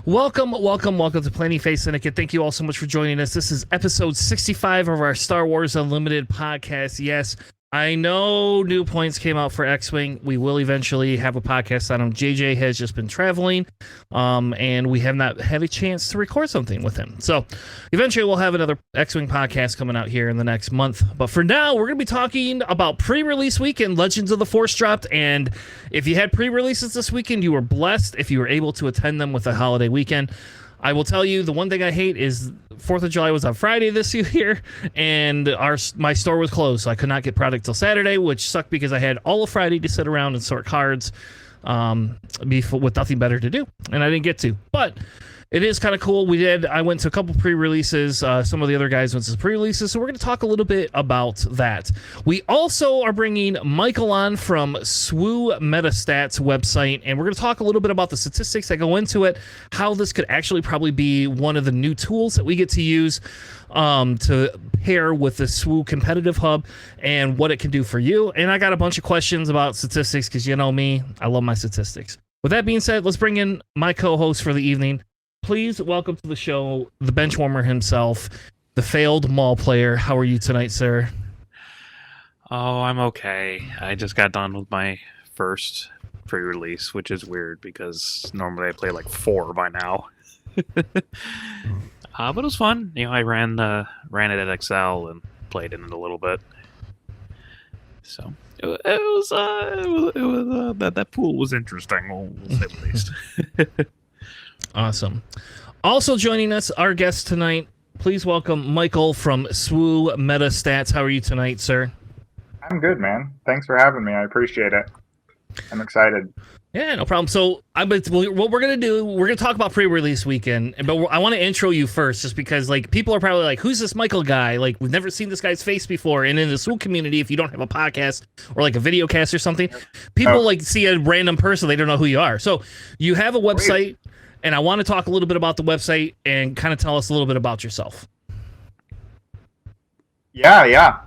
Welcome to Planning Phase Syndicate. Thank you all so much for joining us. This is episode 65 of our Star Wars Unlimited podcast. Yes, I know new points came out for X-Wing. We will eventually have a podcast on him. JJ has just been traveling, and we have not had a chance to record something with him. So eventually we'll have another X-Wing podcast coming out here in the next month. But for now, we're going to be talking about pre-release weekend. Legends of the Force dropped, and if you had pre-releases this weekend, you were blessed if you were able to attend them with a holiday weekend. I will tell you, the one thing I hate is 4th of July was on Friday this year, and my store was closed, so I could not get product till Saturday, which sucked because I had all of Friday to sit around and sort cards with nothing better to do, and I didn't get to. But it is kind of cool. I went to a couple pre-releases. Some of the other guys went to pre-releases, so we're going to talk a little bit about that. We also are bringing Michael on from SWU Metastats website, and we're going to talk a little bit about the statistics that go into it, how this could actually probably be one of the new tools that we get to use to pair with the SWU competitive hub and what it can do for you. And I got a bunch of questions about statistics because you know me, I love my statistics. With that being said, let's bring in my co-host for the evening. Please welcome to the show the bench warmer himself, the failed mall player. How are you tonight, sir? Oh, I'm okay. I just got done with my first pre-release, which is weird because normally I play like 4 by now. But it was fun. You know, I ran it at Excel and played in it a little bit. So it was that pool was interesting. We'll say the least. Awesome. Also joining us, our guest tonight, please welcome Michael from SWU Metastats. How are you tonight, sir? I'm good, man. Thanks for having me. I appreciate it. I'm excited. Yeah, no problem. So what we're going to do, we're going to talk about pre-release weekend, but I want to intro you first just because like people are probably like, who's this Michael guy? Like, we've never seen this guy's face before. And in the SWU community, if you don't have a podcast or like a video cast or something, people like see a random person, they don't know who you are. So you have a website. And I want to talk a little bit about the website and kind of tell us a little bit about yourself. Yeah.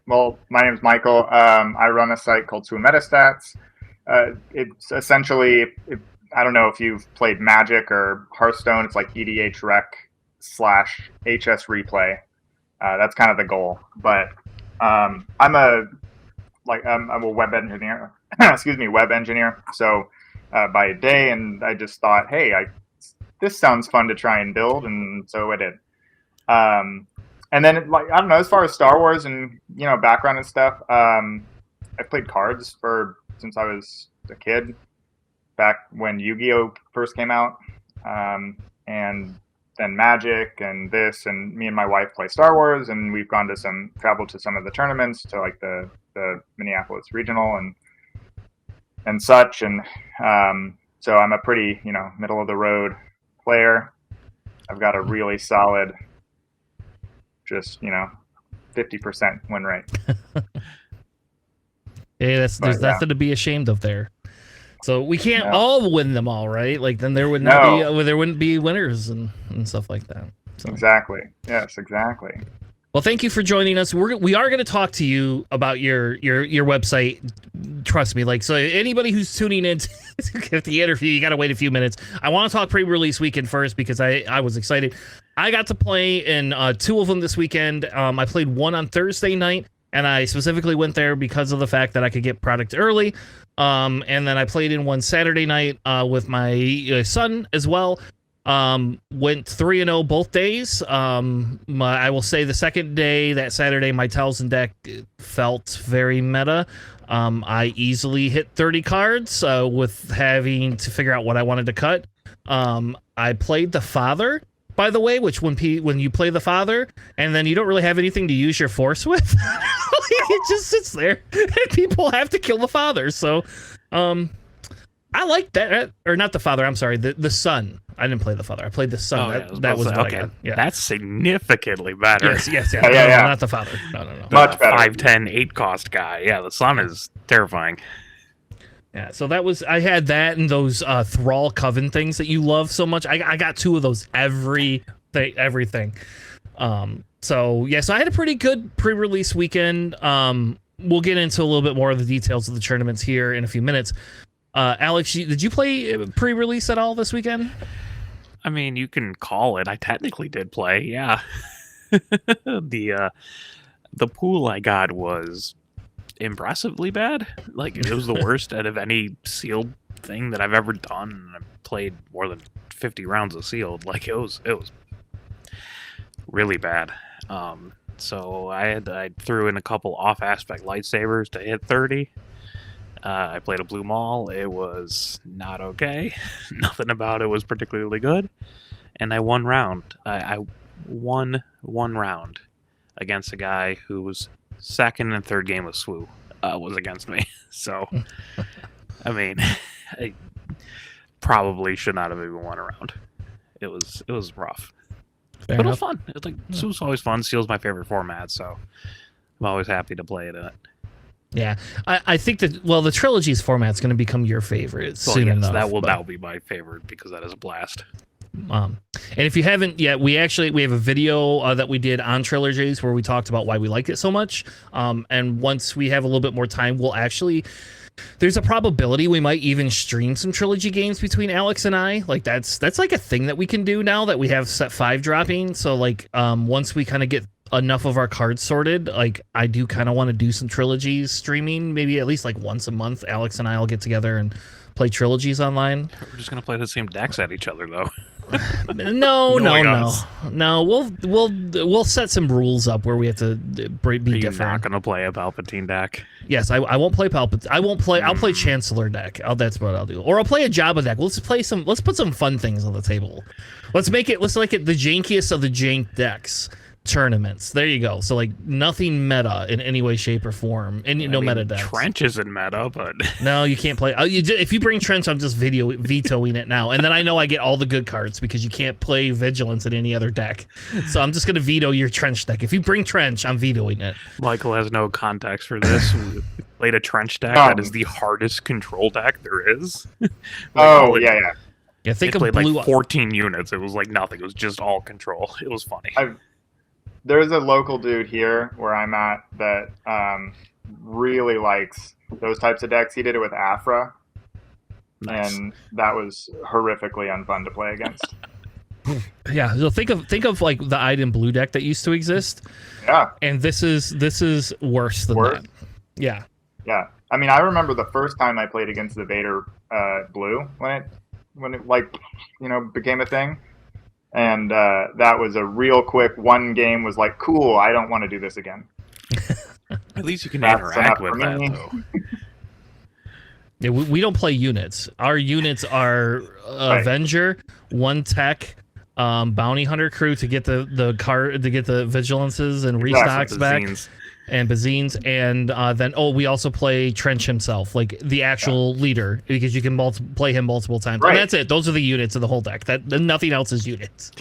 Well, my name is Michael. I run a site called SWU Metastats. It's essentially, I don't know if you've played Magic or Hearthstone. It's like EDHREC/HS Replay. That's kind of the goal. But I'm a web engineer. Web engineer. So. By day, and I just thought, hey, this sounds fun to try and build, and so I did. And then, I don't know, as far as Star Wars and background and stuff, I've played cards since I was a kid, back when Yu-Gi-Oh first came out, and then Magic and this, and me and my wife play Star Wars, and we've traveled to some of the tournaments, to like the Minneapolis Regional and such, and so I'm a pretty, middle of the road player. I've got a really solid, just 50% win rate. Hey, there's nothing to be ashamed of there. So we can't all win them all, right? Like then there wouldn't be winners and stuff like that. So. Exactly. Yes, exactly. Well, thank you for joining us. We are going to talk to you about your website. Trust me. Like, so anybody who's tuning in to get the interview, you got to wait a few minutes. I want to talk pre-release weekend first because I was excited. I got to play in 2 of them this weekend. I played one on Thursday night, and I specifically went there because of the fact that I could get product early. And then I played in one Saturday night with my son as well. Went 3-0 both days. I will say the second day, that Saturday, my Talzin deck felt very meta. I easily hit 30 cards with having to figure out what I wanted to cut. I played the Father, by the way, which when you play the Father and then you don't really have anything to use your force with, it just sits there and people have to kill the Father. So, I like that, or not the Father. I'm sorry, the Son. I didn't play the Father. I played the Son. That was okay. Yeah, that's significantly better. Yes. No, not the Father. No. Much better. 5/10 8 cost guy. Yeah, the Son is terrifying. Yeah, so I had that and those Thrall Coven things that you love so much. I got 2 of those everything. So I had a pretty good pre-release weekend. We'll get into a little bit more of the details of the tournaments here in a few minutes. Alex, did you play pre-release at all this weekend? I mean, you can call it. I technically did play, yeah. The pool I got was impressively bad. Like, it was the worst out of any sealed thing that I've ever done. I've played more than 50 rounds of sealed. Like, it was really bad. So I threw in a couple off-aspect lightsabers to hit 30. I played a blue maul. It was not okay. Nothing about it was particularly good. And I won round. I won one round against a guy who was second and third game of SWU was against me. So, I mean, I probably should not have even won a round. It was rough. Fair But it enough. was fun. It's like SWU's always fun. Seal's my favorite format, so I'm always happy to play it in it. Yeah, I think that the trilogies format's going to become your favorite soon enough. That will but- now be my favorite because that is a blast. And if you haven't yet, we have a video that we did on trilogies where we talked about why we like it so much. And once we have a little bit more time, there's a probability we might even stream some trilogy games between Alex and I. Like that's like a thing that we can do now that we have set 5 dropping. So like once we kind of get enough of our cards sorted, like I do kind of want to do some trilogies streaming, maybe at least like once a month. Alex and I will get together and play trilogies online. We're just gonna play the same decks at each other, though. No. We'll set some rules up where we have to be Are you different. not gonna play a Palpatine deck? Yes, I won't play Palpatine. I'll play Chancellor deck. That's what I'll do. Or I'll play a Jabba deck. Let's put some fun things on the table. Let's make it the jankiest of the jank decks. Tournaments. There you go. So like nothing meta in any way, shape, or form. Meta decks. Trench isn't meta, but No, you can't play. If you bring Trench, I'm just vetoing it now, and then I know I get all the good cards because you can't play Vigilance in any other deck. So I'm just gonna veto your Trench deck. If you bring Trench, I'm vetoing it. Michael has no context for this. We played a Trench deck that is the hardest control deck there is. Yeah, think It of played blue. like 14 units. It was like nothing. It was just all control. It was funny. There's a local dude here where I'm at that really likes those types of decks. He did it with Afra, Nice. and that was horrifically unfun to play against. Yeah, so think of like the Iden blue deck that used to exist, Yeah, and this is worse than Worse? that. Yeah. yeah. I mean, I remember the first time I played against the Vader blue when it became a thing. And that was a real quick one game. Was like, cool. I don't want to do this again. At least you can That's interact enough with for that, me. though. Yeah, we don't play units. Our units are Right. Avenger, one tech, bounty hunter crew to get the card to get the vigilances and restocks back, Zines. and Bazines, and then we also play Trench himself, like the actual leader, because you can play him multiple times. Right. And that's it. Those are the units of the whole deck. That nothing else is units.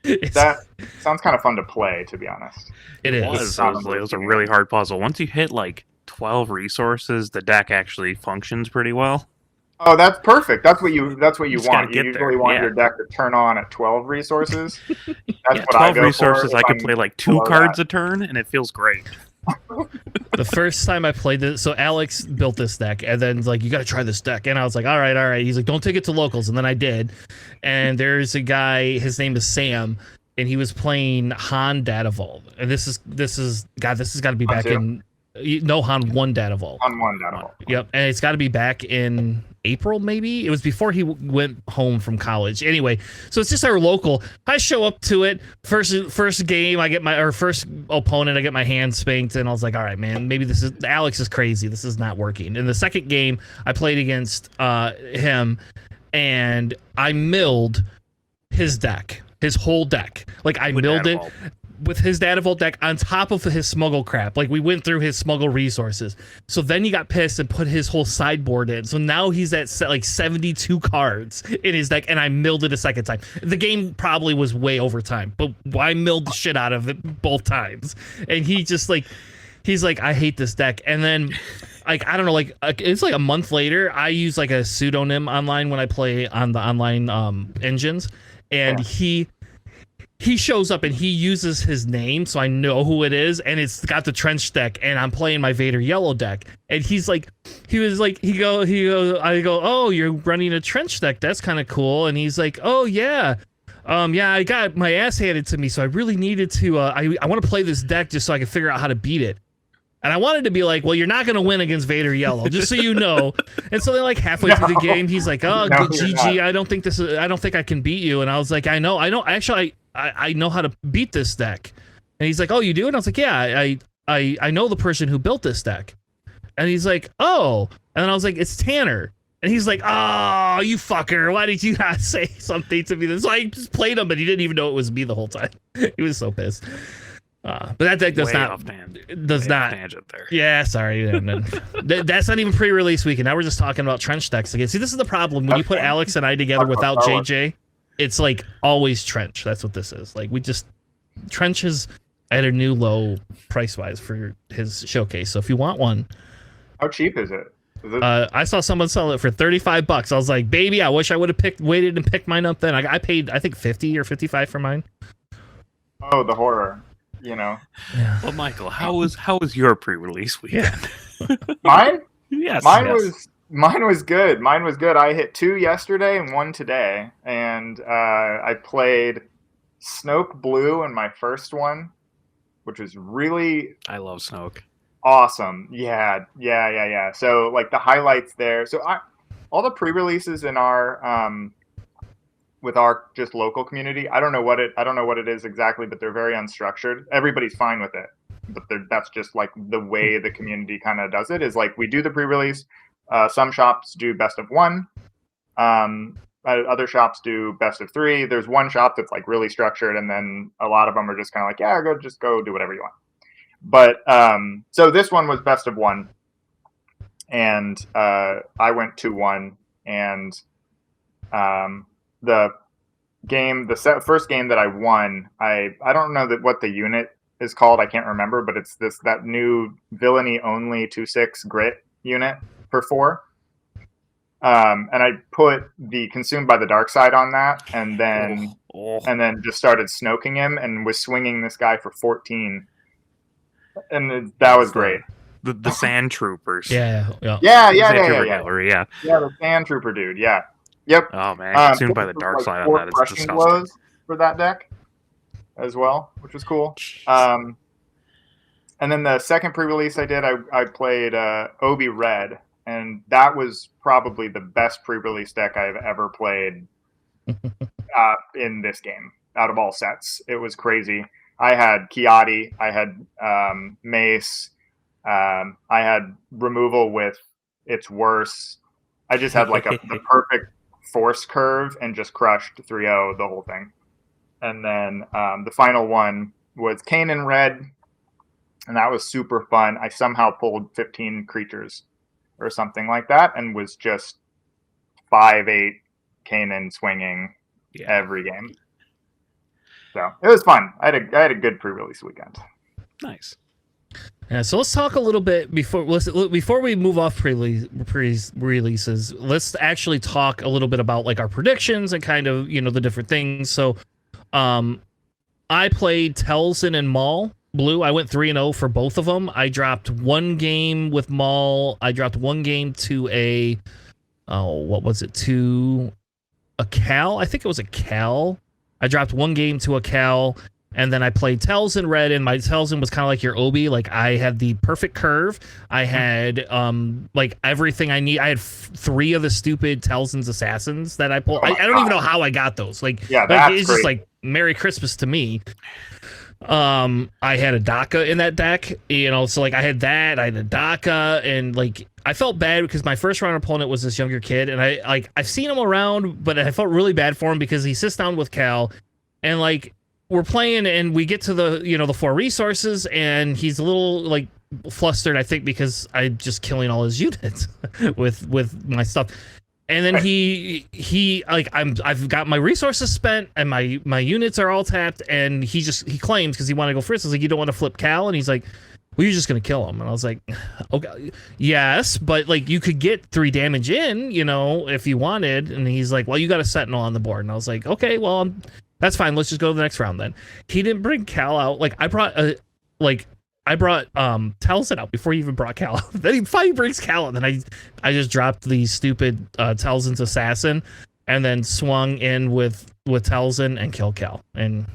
That sounds kind of fun to play, to be honest. It It is. was a really hard puzzle. Once you hit like 12 resources, the deck actually functions pretty well. Oh, that's perfect. That's what you Just want. gotta You get usually there, want yeah. your deck to turn on at 12 resources. That's Yeah, what I 12 go resources, for I if could I'm play like 2 below cards that. a turn, and it feels great. The first time I played this, so Alex built this deck, and then like, you got to try this deck, and I was like, all right. He's like, don't take it to locals, and then I did. And there's a guy, his name is Sam, and he was playing Han Data Vault, and this is God, this has got to be back in Han 1 Data Vault. On one data. Yep, and it's got to be back in April, maybe. It was before he went home from college. Anyway, so it's just our local. I show up to it first game. I get first opponent. I get my hand spanked, and I was like, all right, man, maybe Alex is crazy. This is not working. In the second game, I played against him, and I milled his deck, his whole deck. Like I With milled it Data Vault. with his Data Vault deck on top of his smuggle crap. Like we went through his smuggle resources. So then he got pissed and put his whole sideboard in. So now he's at like 72 cards in his deck, and I milled it a second time. The game probably was way over time, but I milled the shit out of it both times. And he just like, he's like, I hate this deck. And then like, I don't know, like it's like a month later, I use like a pseudonym online when I play on the online engines. And he shows up and he uses his name, so I know who it is, and it's got the trench deck, and I'm playing my Vader yellow deck, and he goes, I go, oh, you're running a trench deck, that's kind of cool, and he's like, oh yeah, I got my ass handed to me, so I really needed to, I want to play this deck just so I can figure out how to beat it. And I wanted to be like, well, you're not going to win against Vader Yellow, just so you know. And so then, like, halfway through the game, he's like, oh, GG, I don't think I can beat you. And I was like, I know, actually, I know how to beat this deck. And he's like, oh, you do? And I was like, yeah, I know the person who built this deck. And he's like, oh. And then I was like, it's Tanner. And he's like, oh, you fucker, why did you not say something to me? So I just played him, but he didn't even know it was me the whole time. He was so pissed. But that deck does not tangent there. Yeah, sorry. That's not even pre-release weekend. Now we're just talking about trench decks again. See, this is the problem when you put Alex and I together without JJ. It's like always trench. That's what this is. Like trench is at a new low price wise for his showcase. So if you want one, how cheap is it? I saw someone sell it for $35. I was like, baby, I wish I would have waited and picked mine up then. I paid, I think, 50 or 55 for mine. Oh, the horror. You know. Yeah. Well, Michael, how was your pre-release weekend? Yeah. Mine? Yes. Mine was good. Mine was good. I hit 2 yesterday and 1 today, and I played Snoke Blue in my first one, which was really. I love Snoke. Awesome. Yeah. So like the highlights there. So all the pre-releases in our with our just local community, I don't know what it is exactly, but they're very unstructured. Everybody's fine with it, but that's just like the way the community kind of does it. Is like we do the pre-release. Some shops do best of 1. Other shops do best of 3. There's one shop that's like really structured, and then a lot of them are just kind of like, yeah, go do whatever you want. But so this one was best of 1, and I went 2-1, and the first game that I won, I don't know what the unit is called. I can't remember, but it's that new villainy only 2/6 grit unit for 4. And I put the Consumed by the Dark Side on that, and then just started snoking him and was swinging this guy for 14, and that was great. The Sand Troopers. Yeah. Gallery, yeah. Yeah, the Sand Trooper dude. Yeah. Yep. Oh man, Consumed by the Dark Side on that is disgusting. Blows for that deck as well, which was cool. And then the second pre-release I did, I played Obi Red, and that was probably the best pre-release deck I've ever played in this game out of all sets. It was crazy. I had Kiadi, I had Mace, I had removal with It's Worse. I just had like the perfect force curve and just crushed 3-0 the whole thing. And then the final one was Kanan Red, and that was super fun. I somehow pulled 15 creatures or something like that, and was just 5/8 Kanan swinging every game. So it was fun. I had a good pre-release weekend. Nice. Yeah, so let's talk a little bit before we move off pre-releases. Let's actually talk a little bit about like our predictions and kind of the different things. So, I played Telsin and Maul Blue. I went 3-0 for both of them. I dropped 1 game with Maul. I dropped 1 game to to a Cal. I think it was a Cal. I dropped 1 game to a Cal. And then I played Telsin Red, and my Telsin was kind of like your Obi. Like I had the perfect curve. I had like everything I need. I had 3 of the stupid Telsin's assassins that I pulled. I don't even know how I got those. Like it's great. Just like Merry Christmas to me. I had a Daka in that deck, so like I had that. I had a Daka, and like I felt bad because my first round opponent was this younger kid, and I've seen him around, but I felt really bad for him because he sits down with Cal, and like. We're playing and we get to the 4 resources, and he's a little like flustered, I think, because I'm just killing all his units with my stuff. And then he like I've got my resources spent and my units are all tapped, and he claims because he wanted to go first. I was like, you don't want to flip Cal, and he's like, well, you're just gonna kill him. And I was like, okay, yes, but like you could get 3 damage in, if you wanted. And he's like, well, you got a Sentinel on the board. And I was like, okay, well, That's fine. Let's just go to the next round then. He didn't bring Cal out. Like I brought Talzin out before he even brought Cal out. Then he finally brings Cal out. Then I just dropped the stupid Talzin's assassin and then swung in with Talzin and killed Cal. And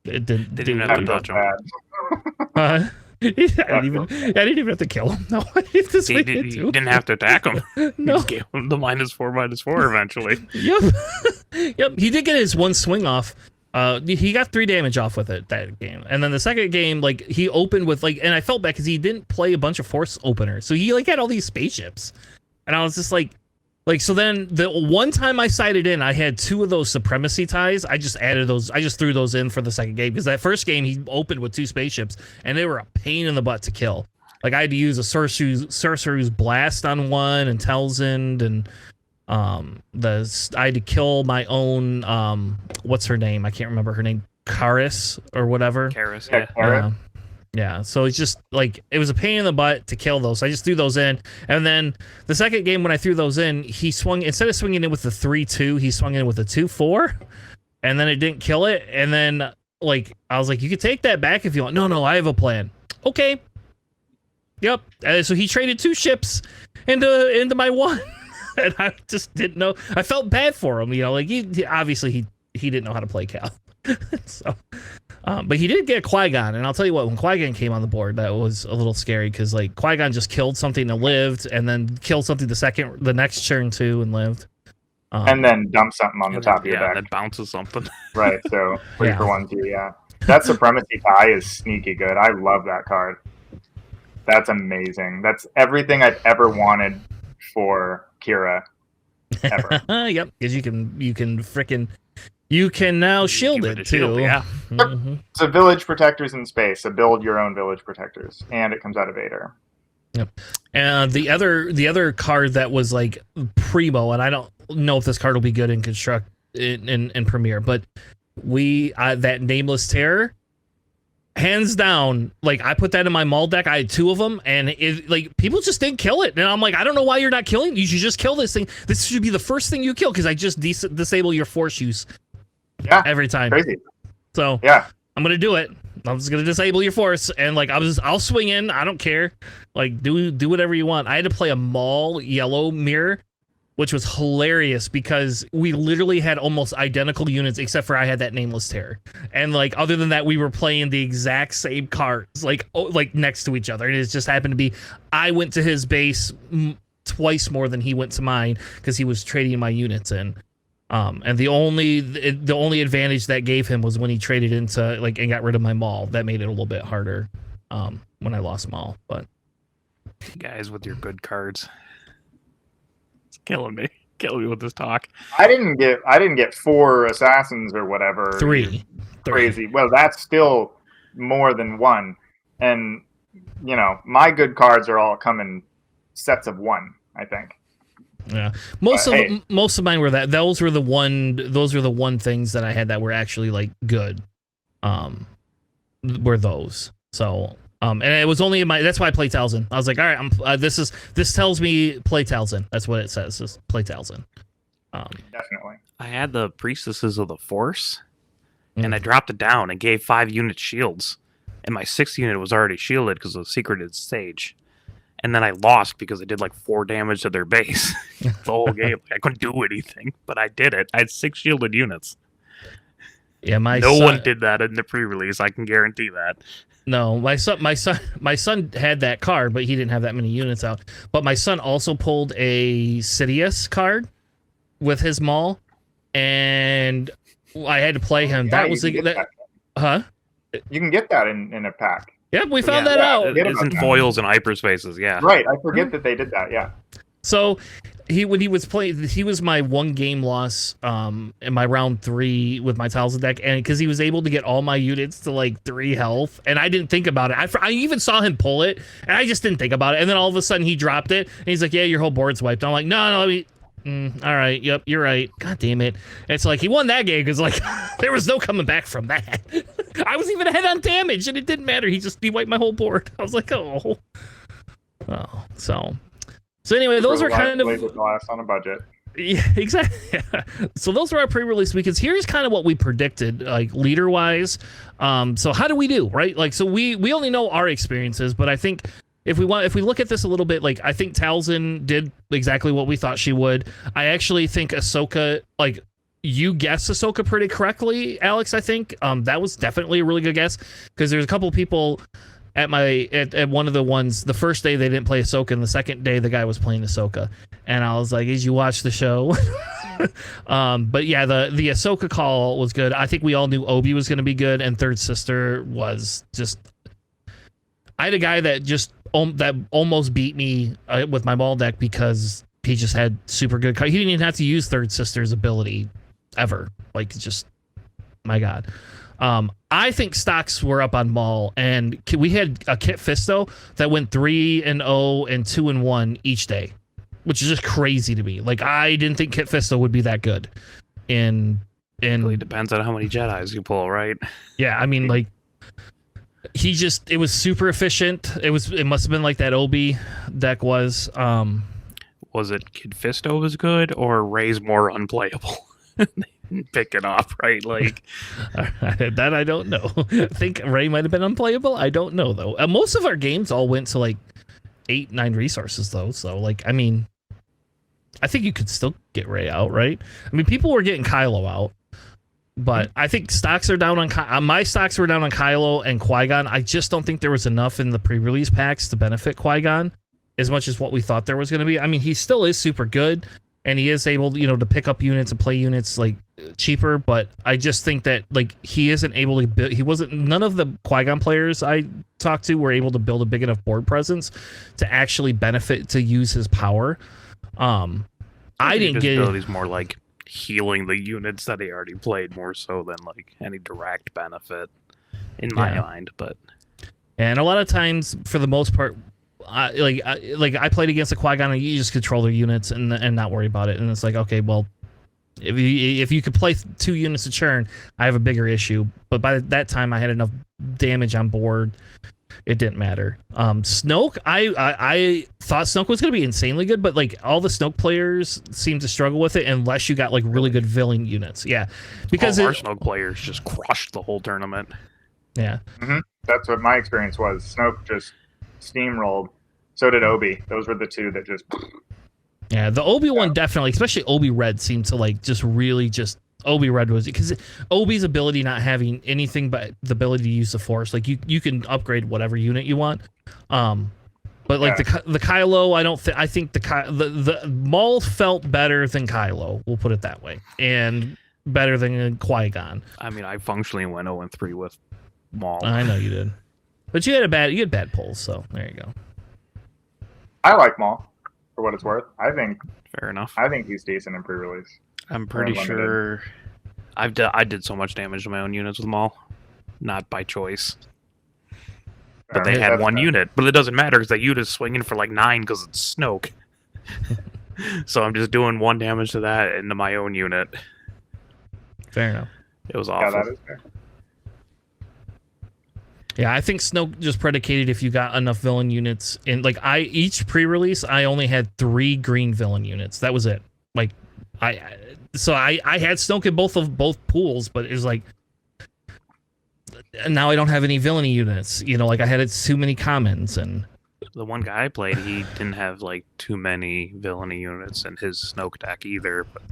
it didn't have to touch him. I didn't even have to kill him. No, You didn't have to attack him. No. You just gave him the -4/-4 eventually. Yep. He did get his one swing off. He got 3 damage off with it that game, and then the second game, like he opened with like, and I felt bad because he didn't play a bunch of force openers, so he like had all these spaceships, and I was just like. So then the one time I sighted in, I had 2 of those supremacy ties. I just added those. I just threw those in for the second game because that first game he opened with 2 spaceships and they were a pain in the butt to kill. Like I had to use a sorcerer's blast on one and Talzin, and I had to kill my own what's her name? I can't remember her name. Karis or whatever. Karis, Yeah. Yeah, so it's just like it was a pain in the butt to kill those. So I just threw those in, and then the second game when I threw those in, he swung instead of swinging in with the 3-2, he swung in with a 2-4, and then it didn't kill it. And then like I was like, you could take that back if you want. No, I have a plan. Okay. Yep. So he traded 2 ships into my one, and I just didn't know. I felt bad for him, like he obviously he didn't know how to play Cal, so. But he did get Qui-Gon, and I'll tell you what, when Qui-Gon came on the board, that was a little scary because like Qui-Gon just killed something and lived, and then killed something the next turn too and lived. And then dump something on the top of your deck. Yeah, that bounces something. Right, so 3 for 1 2, yeah. That Supremacy tie is sneaky good. I love that card. That's amazing. That's everything I've ever wanted for Kira. Ever. Yep, because you can now shield it too. Shield, yeah. Mm-hmm. So village protectors in space. So build your own village protectors, and it comes out of Vader. Yep. And the other card that was like primo, and I don't know if this card will be good in construct in Premiere, but that Nameless Terror, hands down, like I put that in my Maul deck. I had 2 of them, and it like people just didn't kill it, and I'm like, I don't know why you're not killing. You should just kill this thing. This should be the first thing you kill because I just disable your force use. Yeah, every time. Crazy. So yeah, I'm gonna do it. I'm just gonna disable your force, and like I'll swing in. I don't care. Like do whatever you want. I had to play a Maul yellow mirror, which was hilarious because we literally had almost identical units except for I had that Nameless Terror, and like other than that, we were playing the exact same cards, like next to each other. And it just happened to be I went to his base twice more than he went to mine because he was trading my units in. And the only advantage that gave him was when he traded into like and got rid of my Maul. That made it a little bit harder when I lost Maul. But you guys with your good cards, it's killing me with this talk. I didn't get 4 assassins or whatever. 3. Crazy. Well, that's still more than 1, and my good cards are all coming sets of 1. I think. Yeah, most of mine were that. Those were the one things that I had that were actually like good. Were those so? And it was only in my. That's why I play Talzin. I was like, all right, this tells me play Talzin. That's what it says. Is play Talzin. Definitely. I had the Priestesses of the Force, and I dropped it down and gave 5 unit shields, and my 6th unit was already shielded because of the Secreted Sage. And then I lost because I did like 4 damage to their base the whole game. I couldn't do anything, but I did it. I had 6 shielded units. Yeah, no one did that in the pre-release. I can guarantee that. No, my son had that card, but he didn't have that many units out. But my son also pulled a Sidious card with his Maul, and I had to play him. Yeah, that was huh? You can get that in a pack. Yep, we found that out. It is in foils and hyperspaces, yeah. Right, I forget that they did that, yeah. So when he was playing, he was my 1 game loss in my round 3 with my Talzin deck, and because he was able to get all my units to like 3 health, and I didn't think about it. I even saw him pull it, and I just didn't think about it. And then all of a sudden he dropped it, and he's like, "Yeah, your whole board's wiped." I'm like, "No, all right, yep, you're right. God damn it!" It's like he won that game because like there was no coming back from that. I was even ahead on damage, and it didn't matter. He wiped my whole board. I was like, so anyway, those are kind of glass on a budget. Yeah, exactly. So those were our pre-release weekends. Here's kind of what we predicted, like leader-wise. So how do we do, right? Like, so we only know our experiences, but I think if we look at this a little bit, like I think Talzin did exactly what we thought she would. I actually think Ahsoka, like you guessed Ahsoka pretty correctly, Alex. I think that was definitely a really good guess because there's a couple of people at one of the ones the first day they didn't play Ahsoka, and the second day the guy was playing Ahsoka, and I was like, "Did you watch the show?" But yeah, the Ahsoka call was good. I think we all knew Obi was going to be good, and Third Sister was just. I had a guy that just that almost beat me with my Maul deck because he just had super good. He didn't even have to use Third Sister's ability ever. Like, just my God. I think stocks were up on Maul, and we had a Kit Fisto that went 3-0 and 2-1 each day, which is just crazy to me. Like, I didn't think Kit Fisto would be that good. It really depends on how many Jedis you pull, right? Yeah, I mean, like, it was super efficient. It must have been like that Obi deck was. Was it Kid Fisto was good or Ray's more unplayable? Pick it up, right? Like that I don't know. I think Ray might have been unplayable. I don't know though. Most of our games all went to like 8-9 resources though. So like, I mean, I think you could still get Ray out, right? I mean, people were getting Kylo out, but I think stocks are down on my stocks were down on Kylo and Qui-Gon. I just don't think there was enough in the pre-release packs to benefit Qui-Gon as much as what we thought there was going to be. I mean, he still is super good. And he is able, to pick up units and play units like cheaper, but I just think that like he isn't able to build. He wasn't. None of the Qui-Gon players I talked to were able to build a big enough board presence to actually benefit to use his power. I didn't get. Ability's more like healing the units that he already played more so than like any direct benefit in my mind. But and a lot of times, for the most part. I played against a Qui-Gon and you just control their units and not worry about it. And it's like, okay, well, if you could play 2 units a turn, I have a bigger issue. But by that time, I had enough damage on board. It didn't matter. Snoke, I thought Snoke was going to be insanely good, but like all the Snoke players seem to struggle with it unless you got like really good villain units. Yeah, because our Snoke players just crushed the whole tournament. Yeah, that's what my experience was. Snoke just steamrolled. So did Obi. Those were the two that just. Yeah, the Obi one definitely, especially Obi Red, seemed to like just really just Obi Red was because Obi's ability not having anything but the ability to use the Force. Like you can upgrade whatever unit you want. But like the Kylo, I think the Maul felt better than Kylo. We'll put it that way, and better than Qui-Gon. I mean, I functionally went 0-3 with Maul. I know you did, but you had bad pulls, so there you go. I like Maul, for what it's worth. I think fair enough. I think he's decent in pre-release. I'm pretty sure I did so much damage to my own units with Maul, not by choice. But they had one unit, but it doesn't matter because that unit's swinging for like 9 because it's Snoke. So I'm just doing 1 damage to that into my own unit. Fair enough. It was awful. Yeah, that is fair. Yeah, I think Snoke just predicated if you got enough villain units in. Like each pre-release, I only had 3 green villain units. That was it. Like I had Snoke in both pools, but it was like now I don't have any villainy units. Like I had too many commons and. The one guy I played, he didn't have like too many villainy units in his Snoke deck either, but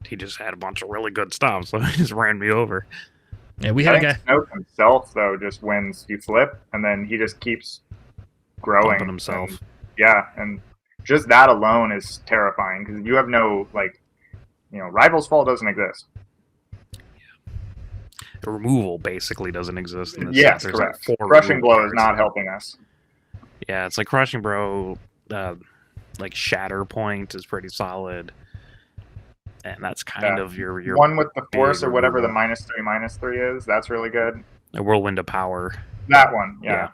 he just had a bunch of really good stuff, so he just ran me over. Yeah, we had a guy. Snoke himself though just wins. You flip, and then he just keeps growing himself. And just that alone is terrifying because you have no Rival's Fall doesn't exist. The removal basically doesn't exist. In this yes, set. correct. Like Crushing Blow is not helping us. Yeah, it's like Crushing Blow, like Shatter Point is pretty solid. And that's kind of your one with the Force or whatever the -3/-3 is. That's really good. A Whirlwind of Power. That one, yeah.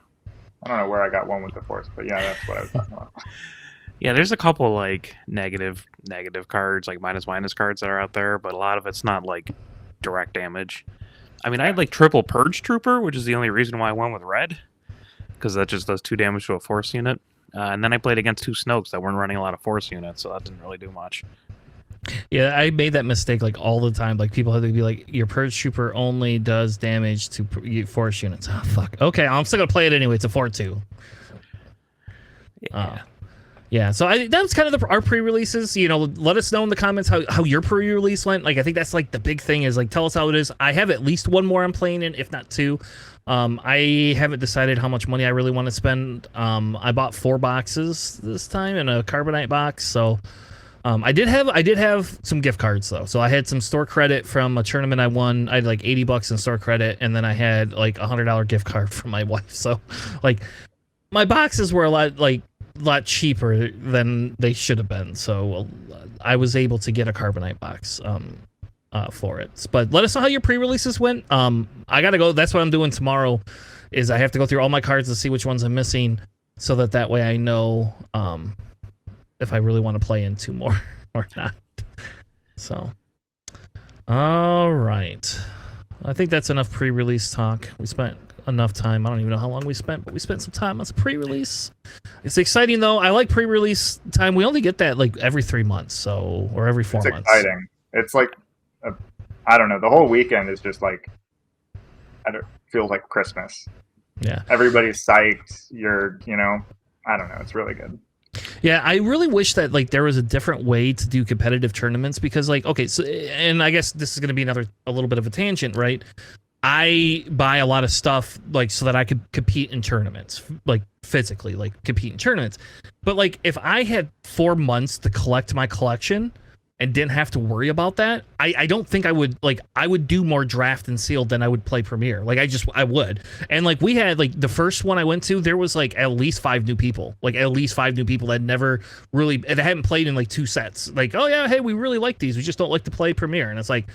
I don't know where I got one with the Force, but yeah, that's what I was talking about. Yeah, there's a couple like negative cards, like minus cards that are out there, but a lot of it's not like direct damage. I mean, I had like triple Purge Trooper, which is the only reason why I went with red, because that just does 2 damage to a Force unit. And then I played against 2 Snokes that weren't running a lot of force units, so that didn't really do much. Yeah, I made that mistake like all the time. Like people have to be like, your Purge Trooper only does damage to force units. Oh fuck. Okay, I'm still gonna play it anyway. It's a 4-2. Yeah. Yeah, so that was kind of our pre-releases. You know, let us know in the comments how your pre-release went. Like, I think that's like the big thing is like, tell us how it is. I have at least one more I'm playing in, if not 2. I haven't decided how much money I really want to spend. I bought 4 boxes this time and a Carbonite box. So, I did have some gift cards though. So I had some store credit from a tournament I won. I had like $80 in store credit, and then I had like a $100 gift card from my wife. So, like, my boxes were a lot cheaper than they should have been, so I was able to get a Carbonite box for it. But let us know how your pre-releases went. I gotta go. That's what I'm doing tomorrow. Is I have to go through all my cards to see which ones I'm missing, so that way I know if I really want to play in 2 more or not. So, all right. I think that's enough pre-release talk. We spent enough time. I don't even know how long we spent, but we spent some time on some pre-release. It's exciting though. I like pre-release time. We only get that like every 3 months, or every 4 months. It's exciting. It's like, I don't know. The whole weekend is just like, feels like Christmas. Yeah. Everybody's psyched. I don't know. It's really good. Yeah, I really wish that like there was a different way to do competitive tournaments, because like, okay, so, and I guess this is going to be a little bit of a tangent, right? I buy a lot of stuff like so that I could compete in tournaments, like physically, like compete in tournaments. But like if I had 4 months to collect my collection and didn't have to worry about that, I don't think I would do more draft and sealed than I would play Premier. Like I would. And like we had like the first one I went to, there was like at least 5 new people, that never really, that hadn't played in like 2 sets. Like, oh yeah, hey, we really like these. We just don't like to play Premier. And it's like,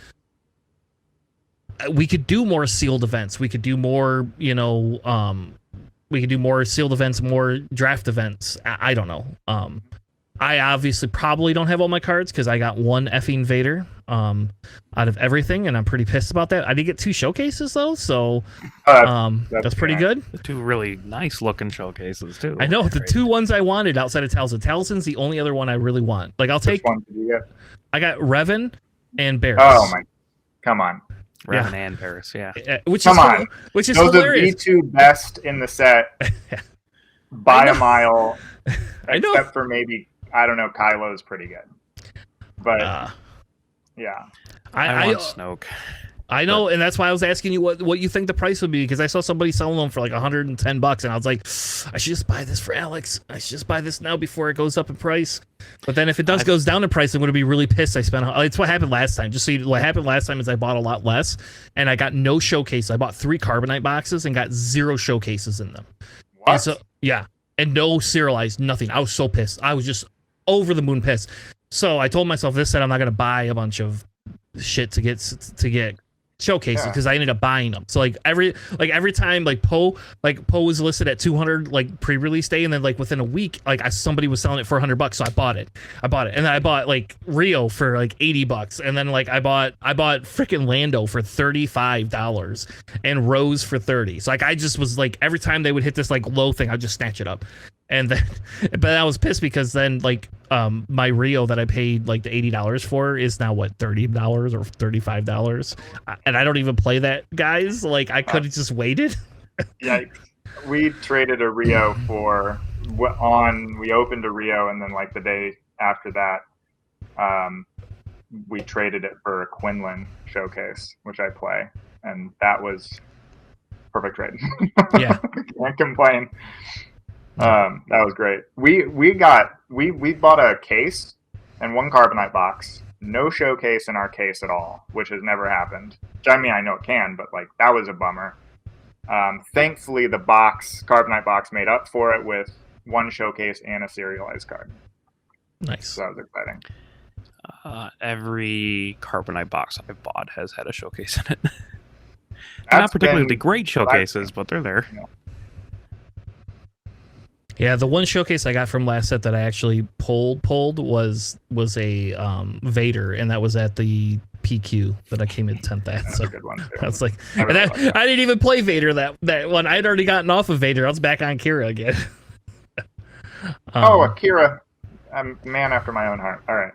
we could do more sealed events. We could do more, we could do more sealed events, more draft events. I don't know. I obviously probably don't have all my cards because I got 1 effing Vader out of everything, and I'm pretty pissed about that. I did get 2 showcases though, so that's pretty good. 2 really nice looking showcases too. I know the 2 ones I wanted outside of Talzin. Talzin's the only other one I really want. Like I'll take. Which one did you get? I got Revan and Barris. Oh my! Come on. Revan and Paris, yeah. Which is Those hilarious. Those are the 2 best in the set by a mile. I know. Except for maybe, I don't know, Kylo's pretty good. But, yeah. I want Snoke. I know, and that's why I was asking you what you think the price would be, because I saw somebody selling them for like $110, and I was like, I should just buy this for Alex. I should just buy this now before it goes up in price. But then if it goes down in price, I'm going to be really pissed. It's what happened last time. Just so what happened last time is I bought a lot less, and I got no showcase. I bought 3 Carbonite boxes and got 0 showcases in them. What? And so, yeah, and no serialized, nothing. I was so pissed. I was just over the moon pissed. So I told myself this set I'm not going to buy a bunch of shit to get showcases, because I ended up buying them. So like every time like Poe was listed at 200 like pre-release day, and then like within a week like somebody was selling it for $100, so I bought it, and then I bought like Rio for like $80, and then like I bought freaking Lando for $35 and Rose for $30. So like I just was like, every time they would hit this like low thing, I'd just snatch it up. And then, but I was pissed because then like my Rio that I paid like the $80 for is now what, $30 or $35, and I don't even play that, guys. Like I could have just waited. Yeah, we traded a Rio we opened a Rio, and then like the day after that, we traded it for a Quinlan showcase, which I play, and that was perfect trade. Yeah, can't complain. That was great. We bought a case and 1 Carbonite box. No showcase in our case at all, which has never happened. I mean, I know it can, but like that was a bummer. Thankfully, the Carbonite box made up for it with 1 showcase and a serialized card. Nice. So that was exciting. Every Carbonite box I've bought has had a showcase in it. They're not particularly great showcases, but they're there. You know. Yeah, the 1 showcase I got from last set that I actually pulled was a Vader, and that was at the PQ that I came in 10th at. That's so a good one too. I was like, I I didn't even play Vader that one. I had already gotten off of Vader. I was back on Kira again. Oh, Akira. I'm a man after my own heart. All right.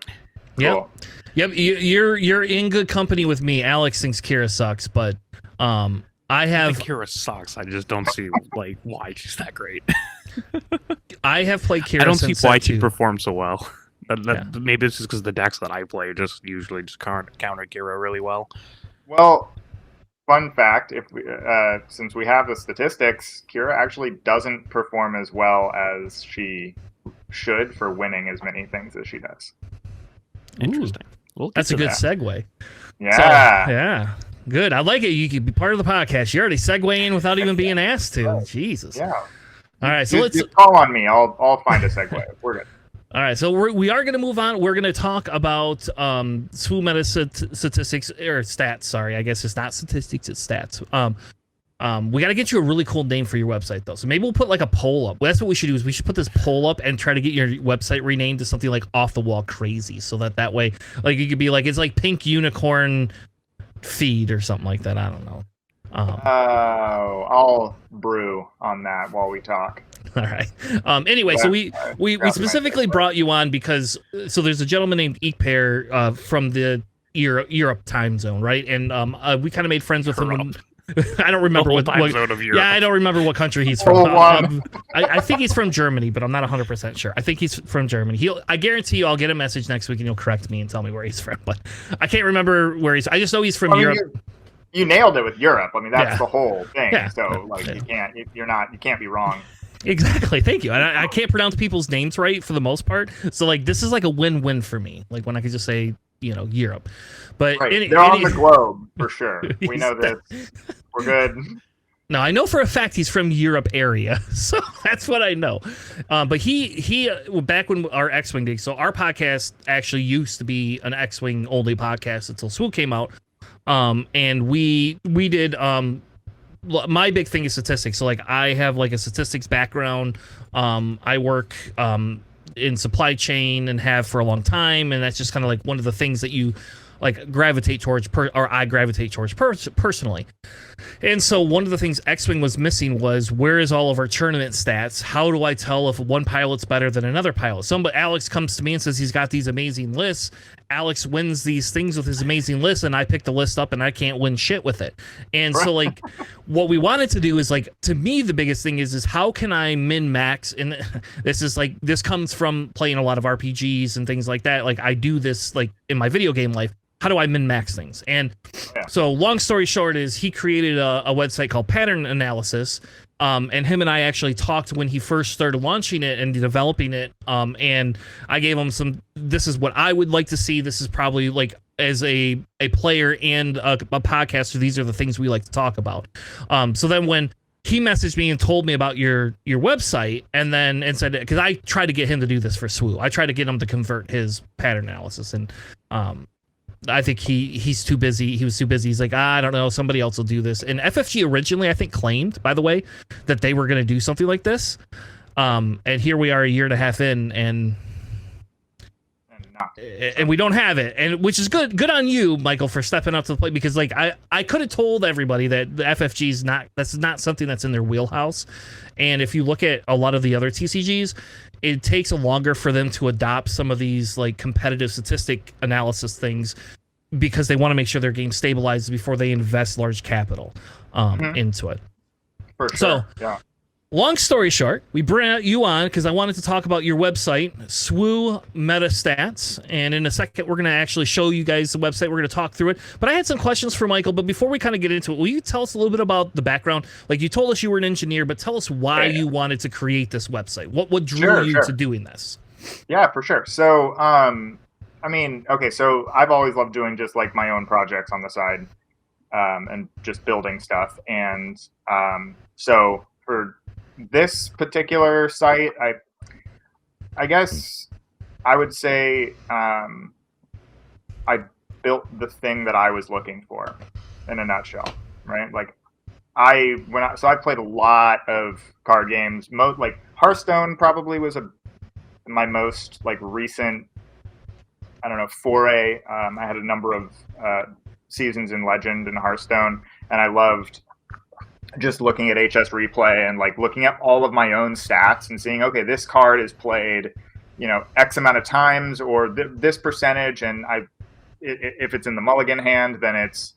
Cool. Yep. You're in good company with me. Alex thinks Kira sucks, but I have Kira sucks. I just don't see like why she's that great. I have played Kira. I don't see since why set she 2. performs so well. Maybe it's just because the decks that I play usually counter Kira really well. Well, fun fact: if we, since we have the statistics, Kira actually doesn't perform as well as she should for winning as many things as she does. Interesting. That's a good segue. Yeah. So, yeah. Good. I like it. You could be part of the podcast. You're already segueing without even being asked to. Right. Jesus. Yeah. All right. So let's just call on me. I'll find a segue. We're good. All right, so we are going to move on. We're going to talk about SWU meta statistics or stats. Sorry, I guess it's not statistics, it's stats. We got to get you a really cool name for your website though. So maybe we'll put like a poll up. That's what we should do. Is we should put this poll up and try to get your website renamed to something like off the wall crazy, so that way, like you could be like it's like Pink Unicorn Feed or something like that. I don't know. I'll brew on that while we talk. All right. Anyway, so we specifically brought you on because so there's a gentleman named Ekpair from the Europe time zone, right? And we kind of made friends with him. I don't remember what time zone of Europe. Yeah, I don't remember what country he's from. I think he's from Germany, but I'm not 100% sure. I think he's from Germany. I guarantee you I'll get a message next week and he'll correct me and tell me where he's from, but I can't remember where he's. I just know he's from Europe. You nailed it with Europe. I mean, that's the whole thing. Yeah. So like you can't be wrong. Exactly. Thank you. I can't pronounce people's names right for the most part. So like this is like a win-win for me. Like when I could just say, Europe. But right. They're on the globe for sure. We know this. We're good. No, I know for a fact he's from Europe area, so that's what I know. But he back when our X-Wing days, so our podcast actually used to be an X-Wing only podcast until SWU came out. And we did my big thing is statistics. So like I have like a statistics background. I work in supply chain and have for a long time, and that's just kind of like one of the things that you like gravitate towards I gravitate towards personally. And so one of the things X-Wing was missing was where is all of our tournament stats? How do I tell if one pilot's better than another pilot? Alex comes to me and says he's got these amazing lists. Alex wins these things with his amazing list, and I pick the list up and I can't win shit with it. And so like what we wanted to do is like, to me, the biggest thing is how can I min max? And this comes from playing a lot of RPGs and things like that. Like I do this like in my video game life. How do I min-max things? And so long story short is he created a website called Pattern Analysis, and him and I actually talked when he first started launching it and developing it, and I gave him this is what I would like to see. This is probably like as a player and a podcaster, these are the things we like to talk about. So then when he messaged me and told me about your website and said, because I tried to get him to do this for SWU. I tried to get him to convert his pattern analysis, and I think he's too busy. He was too busy. He's like, I don't know, somebody else will do this. And FFG originally, I think, claimed, by the way, that they were going to do something like this. And here we are a year and a half in, and we don't have it. And which is good on you, Michael, for stepping up to the plate, because like I could have told everybody that the FFG that's not something that's in their wheelhouse. And if you look at a lot of the other TCGs, it takes longer for them to adopt some of these like competitive statistic analysis things because they want to make sure their game stabilizes before they invest large capital into it. For sure. So, yeah. Long story short, we brought you on because I wanted to talk about your website, SWU Meta Stats. And in a second, we're going to actually show you guys the website. We're going to talk through it. But I had some questions for Michael. But before we kind of get into it, will you tell us a little bit about the background? Like you told us you were an engineer, but tell us why you wanted to create this website. What drew you to doing this? Yeah, for sure. So, I mean, okay, so I've always loved doing just like my own projects on the side and just building stuff. And so for this particular site, I guess I would say I built the thing that I was looking for in a nutshell, right? Like I played a lot of card games. Like Hearthstone probably was my most like recent, I don't know, foray. I had a number of seasons in Legend and Hearthstone, and I loved just looking at HS replay and like looking at all of my own stats and seeing, okay, this card is played, X amount of times or this percentage, and if it's in the mulligan hand, then it's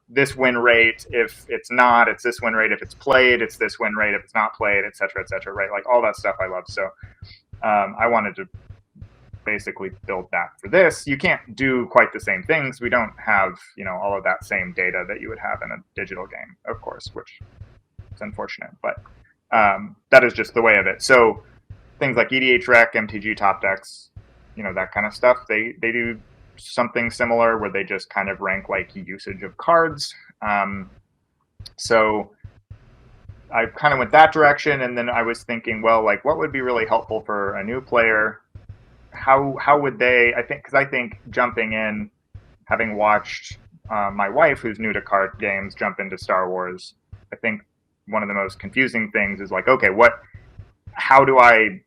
this win rate. If it's not, it's this win rate. If it's played, it's this win rate. If it's not played, et cetera, right? Like all that stuff I love. So I wanted to basically build that for this. You can't do quite the same things. We don't have, all of that same data that you would have in a digital game, of course, which is unfortunate, but that is just the way of it. So things like EDH Rec, MTG Top Decks, that kind of stuff, they do something similar where they just kind of rank like usage of cards. So I kind of went that direction, and then I was thinking, well, like what would be really helpful for a new player? How would they? I think jumping in, having watched my wife, who's new to card games, jump into Star Wars, I think one of the most confusing things is like, okay, how do I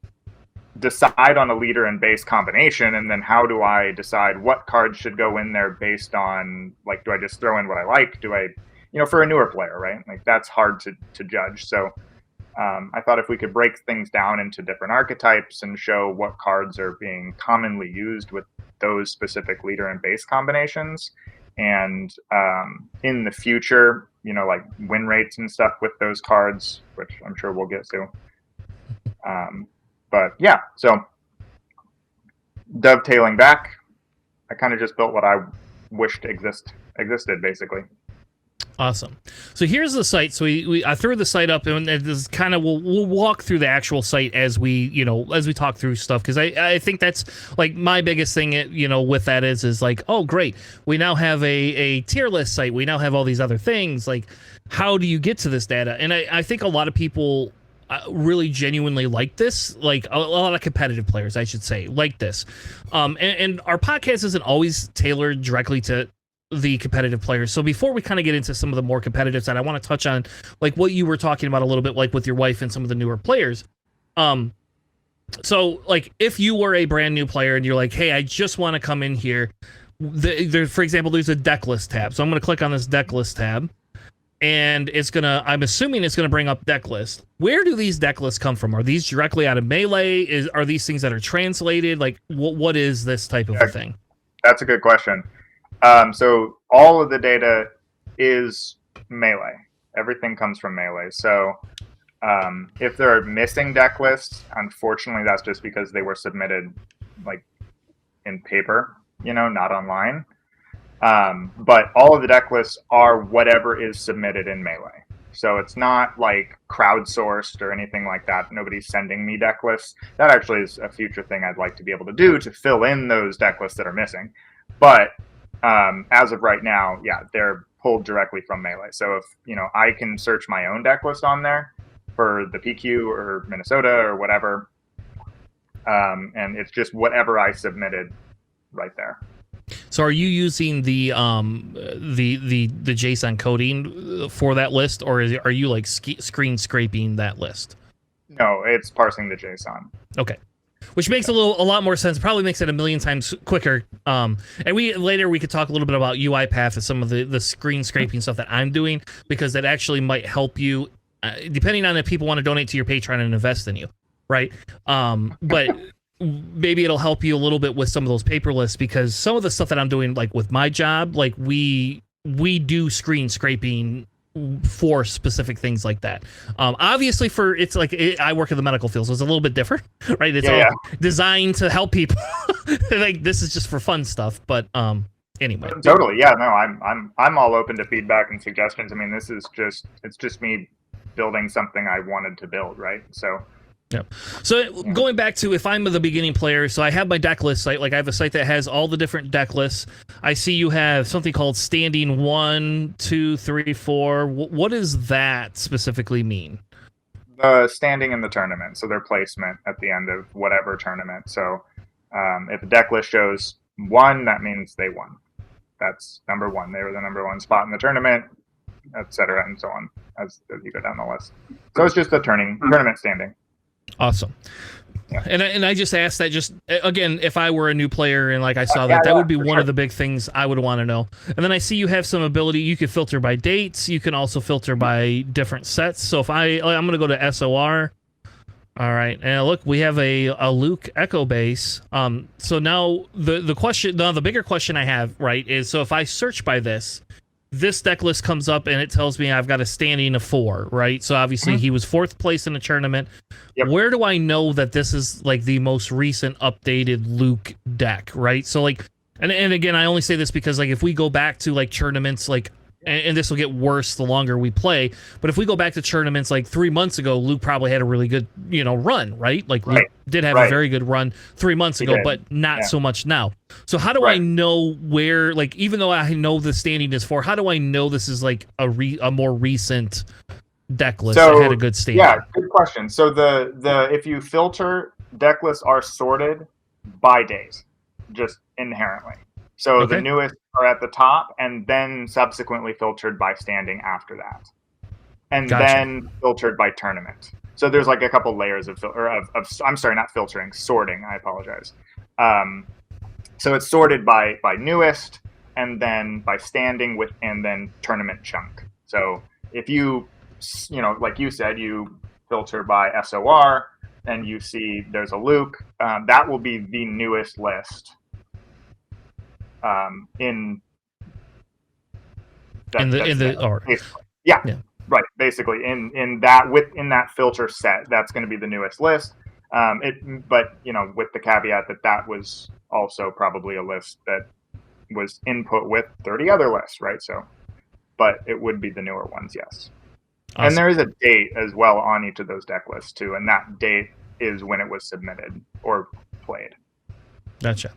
decide on a leader and base combination, and then how do I decide what cards should go in there based on, like, do I just throw in what I like? Do I, for a newer player, right? Like that's hard to judge. So I thought if we could break things down into different archetypes and show what cards are being commonly used with those specific leader and base combinations, and in the future, like win rates and stuff with those cards, which I'm sure we'll get to. But yeah, so dovetailing back, I kind of just built what I wished existed, basically. Awesome. So here's the site. So I threw the site up, and this is kind of we'll walk through the actual site as we talk through stuff, because I think that's like my biggest thing with that is like, oh great, we now have a tier list site, we now have all these other things, like how do you get to this data? And I think a lot of people really genuinely like this, like a lot of competitive players, I should say, like this. And our podcast isn't always tailored directly to the competitive players. So before we kind of get into some of the more competitive side, I want to touch on like what you were talking about a little bit, like with your wife and some of the newer players. So like if you were a brand new player and you're like, hey, I just want to come in here, for example, there's a deck list tab. So I'm going to click on this deck list tab, and I'm assuming it's gonna bring up deck list. Where do these deck lists come from? Are these directly out of Melee? Are these things that are translated? Like, what is this type of a thing? That's a good question. So all of the data is Melee. Everything comes from Melee. So if there are missing deck lists, unfortunately, that's just because they were submitted like in paper, not online. But all of the deck lists are whatever is submitted in Melee. So it's not like crowdsourced or anything like that. Nobody's sending me deck lists. That actually is a future thing I'd like to be able to do, to fill in those deck lists that are missing. But as of right now, yeah, they're pulled directly from Melee. So if, I can search my own deck list on there for the PQ or Minnesota or whatever, and it's just whatever I submitted right there. So are you using the JSON coding for that list, or are you like screen scraping that list? No, it's parsing the JSON. Okay. Which makes a lot more sense. Probably makes it a million times quicker. And we could talk a little bit about UiPath and some of the screen scraping stuff that I'm doing, because that actually might help you, depending on if people want to donate to your Patreon and invest in you, right? But maybe it'll help you a little bit with some of those paper lists, because some of the stuff that I'm doing, like with my job, like we do screen scraping for specific things like that. Obviously I work in the medical field, so it's a little bit different, right? It's all designed to help people. Like this is just for fun stuff, but anyway. Totally. Yeah, no, I'm all open to feedback and suggestions. I mean, it's just me building something I wanted to build, right? So yeah. So going back to if I'm the beginning player, so I have my deck list site. Like I have a site that has all the different deck lists. I see you have something called standing 1, 2, 3, 4. What does that specifically mean? Standing in the tournament, so their placement at the end of whatever tournament. So if a deck list shows 1, that means they won. That's number 1. They were the number 1 spot in the tournament, etc., and so on as you go down the list. So it's just a tournament standing. Awesome. And I just asked that just again, if I were a new player and like I saw that, Yeah, that would be for one sure. of the big things I would want to know. And then I see you have some ability. You can filter by dates. You can also filter by different sets. So if I'm going to go to SOR. All right, and look, we have a Luke Echo base. So now the question, the bigger question I have, right, is so if I search by this deck list comes up and it tells me I've got a standing of 4, right? So obviously he was 4th place in the tournament. Yep. Where do I know that this is like the most recent updated Luke deck, right? So like, and again, I only say this because like if we go back to like tournaments like. And this will get worse the longer we play. But if we go back to tournaments like 3 months ago, Luke probably had a really good, run, right? Like Luke did have a very good run 3 months ago, but not so much now. So how do I know where, like, even though I know the standing is 4, how do I know this is like a more recent deck list that had a good standing? Yeah, good question. So the if you filter, deck lists are sorted by days, just inherently. So the newest are at the top, and then subsequently filtered by standing after that, and then filtered by tournament. So there's like a couple layers of I'm sorry, not filtering, sorting. I apologize. So it's sorted by newest, and then by standing with, and then tournament chunk. So if you like you said, you filter by SOR, and you see there's a Luke, that will be the newest list. In right, basically in that filter set, that's going to be the newest list. But with the caveat that was also probably a list that was input with 30 other lists, right? So, but it would be the newer ones, yes. Awesome. And there is a date as well on each of those deck lists too, and that date is when it was submitted or played. Gotcha.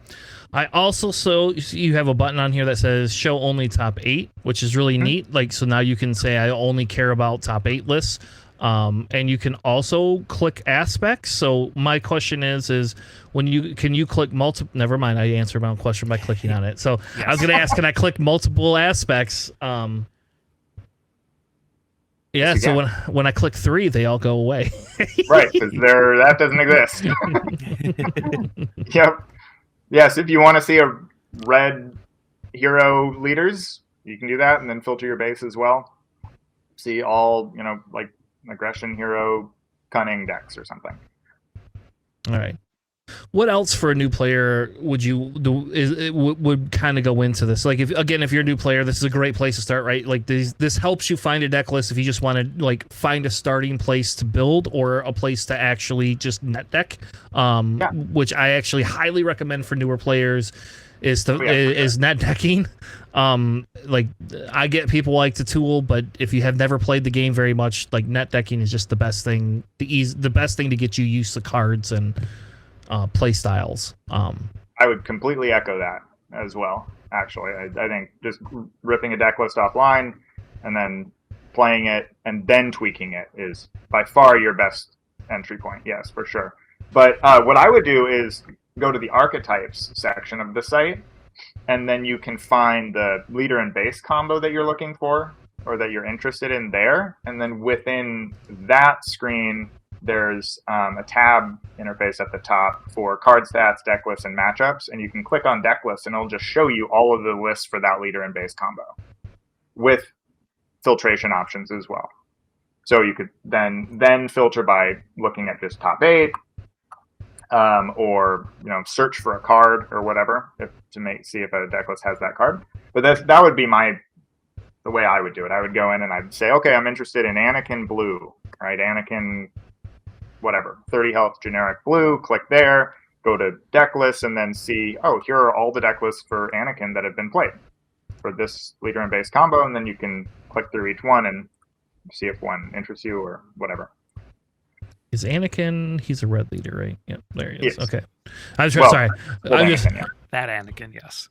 I also you have a button on here that says show only top 8, which is really neat. Like, so now you can say I only care about top 8 lists. And you can also click aspects. So my question is can you click multiple? Never mind. I answered my own question by clicking on it. So yes. I was going to ask, can I click multiple aspects? Yeah. So when I click 3, they all go away. Right. Because that doesn't exist. Yep. Yes, if you want to see a red hero leaders, you can do that, and then filter your base as well. See all, like aggression hero, cunning decks or something. All right. What else for a new player would you do? Would kind of go into this? Like, if you're a new player, this is a great place to start, right? Like, this helps you find a deck list if you just want to like find a starting place to build or a place to actually just net deck. Which I actually highly recommend for newer players is net decking. Like, I get people like to tool, but if you have never played the game very much, like net decking is just the best thing. The best thing to get you used to cards and play styles. I would completely echo that as well. Actually, I think just ripping a deck list offline and then playing it and then tweaking it is by far your best entry point. Yes, for sure. But what I would do is go to the archetypes section of the site, and then you can find the leader and base combo that you're looking for or that you're interested in there. And then within that screen, there's a tab interface at the top for card stats, deck lists, and matchups. And you can click on deck lists, and it'll just show you all of the lists for that leader and base combo with filtration options as well. So you could then filter by looking at just top 8, or search for a card or whatever to see if a deck list has that card. But that would be the way I would do it. I would go in and I'd say, okay, I'm interested in Anakin blue, right? Anakin whatever, 30 health generic blue, click there, go to deck lists, and then see, oh, here are all the deck lists for Anakin that have been played for this leader and base combo, and then you can click through each one and see if one interests you or whatever. Is Anakin, he's a red leader, right? Yep, there he is. Yes. Okay. Sorry. That Anakin, yes.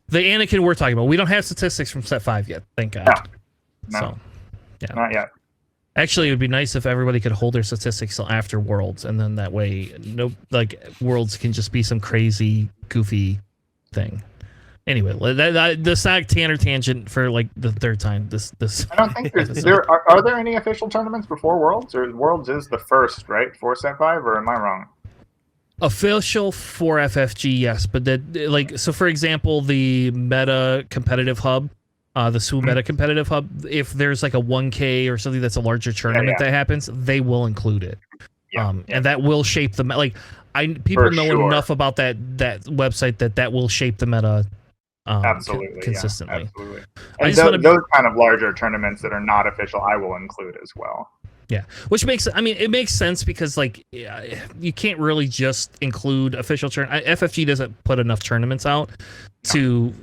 The Anakin we're talking about. We don't have statistics from set 5 yet, thank God. No. So, yeah. Not yet. Actually, it would be nice if everybody could hold their statistics till after Worlds, and then that way, Worlds can just be some crazy, goofy thing. Anyway, this not Tanner tangent for like the third time. This I don't think are there any official tournaments before Worlds, or Worlds is the first, right, for set 5, or am I wrong? Official for FFG, yes, but so for example, the meta competitive hub, the SWU meta competitive hub, if there's like a 1K or something that's a larger tournament that happens, they will include it. And that will shape the people know enough about that website that will shape the meta absolutely consistently. Absolutely. And those kind of larger tournaments that are not official, I will include as well. Yeah, which makes it makes sense because like you can't really just include official FFG doesn't put enough tournaments out to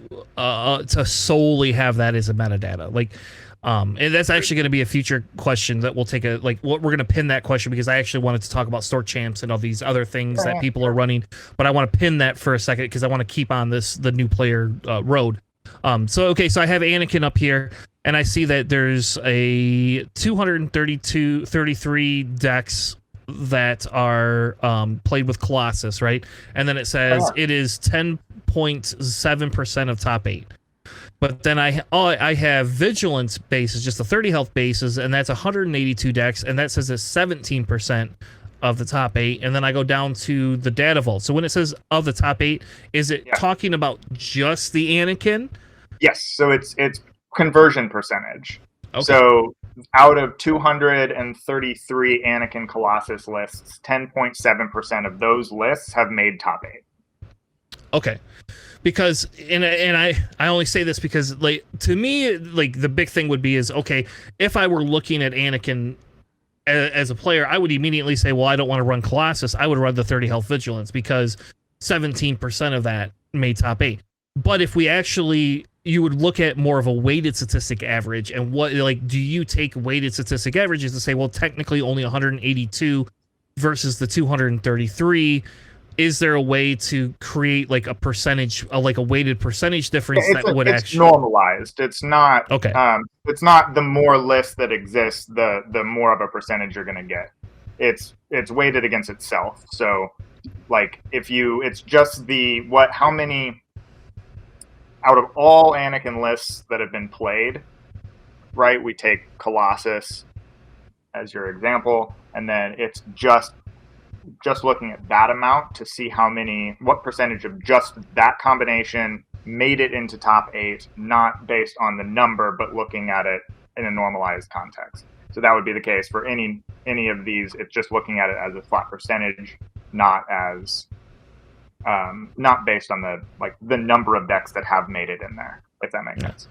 solely have that as a metadata. Like, and that's actually going to be a future question that we'll take we're going to pin that question because I actually wanted to talk about Stork Champs and all these other things that people are running, but I want to pin that for a second because I want to keep on the new player road. So I have Anakin up here. And I see that there's a 33 decks that are played with Colossus, right? And then it says it is 10.7% of top 8. But then I have Vigilance bases, just the 30 health bases, and that's 182 decks, and that says it's 17% of the top 8. And then I go down to the data vault. So when it says of the top 8, is it talking about just the Anakin? Yes. So it's conversion percentage. Okay. So out of 233 Anakin Colossus lists, 10.7% of those lists have made top 8. Okay. Because and I only say this because like to me like the big thing would be is okay, if I were looking at Anakin as a player, I would immediately say, well, I don't want to run Colossus. I would run the 30 health Vigilance because 17% of that made top 8. But if we actually you would look at more of a weighted statistic average and what do you take weighted statistic averages to say, well, technically only 182 versus the 233. Is there a way to create like a percentage, like a weighted percentage difference it's normalized? It's not okay. It's not the more lists that exist, the more of a percentage you're going to get. It's weighted against itself. So like it's just how many out of all Anakin lists that have been played, right? We take Colossus as your example, and then it's just looking at that amount to see what percentage of just that combination made it into top 8, not based on the number, but looking at it in a normalized context. So that would be the case for any of these. It's just looking at it as a flat percentage, not as not based on the number of decks that have made it in there, if that makes sense.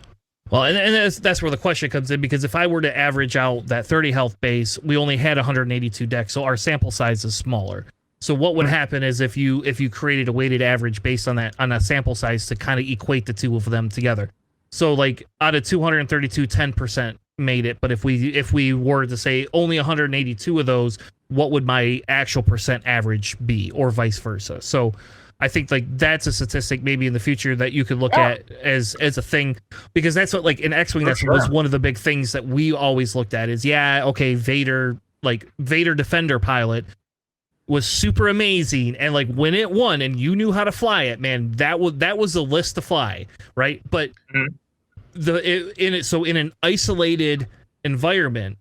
Well, and that's where the question comes in, because if I were to average out that 30 health base, we only had 182 decks, so our sample size is smaller. So what would happen is if you created a weighted average based on a sample size to kind of equate the two of them together. So like out of 232, 10% made it, but if we were to say only 182 of those, what would my actual percent average be, or vice versa? So I think like that's a statistic maybe in the future that you could look at as a thing, because that's what like in X-Wing was one of the big things that we always looked at is Vader Defender pilot was super amazing, and like when it won and you knew how to fly it, man, that was the list to fly, right? But in an isolated environment,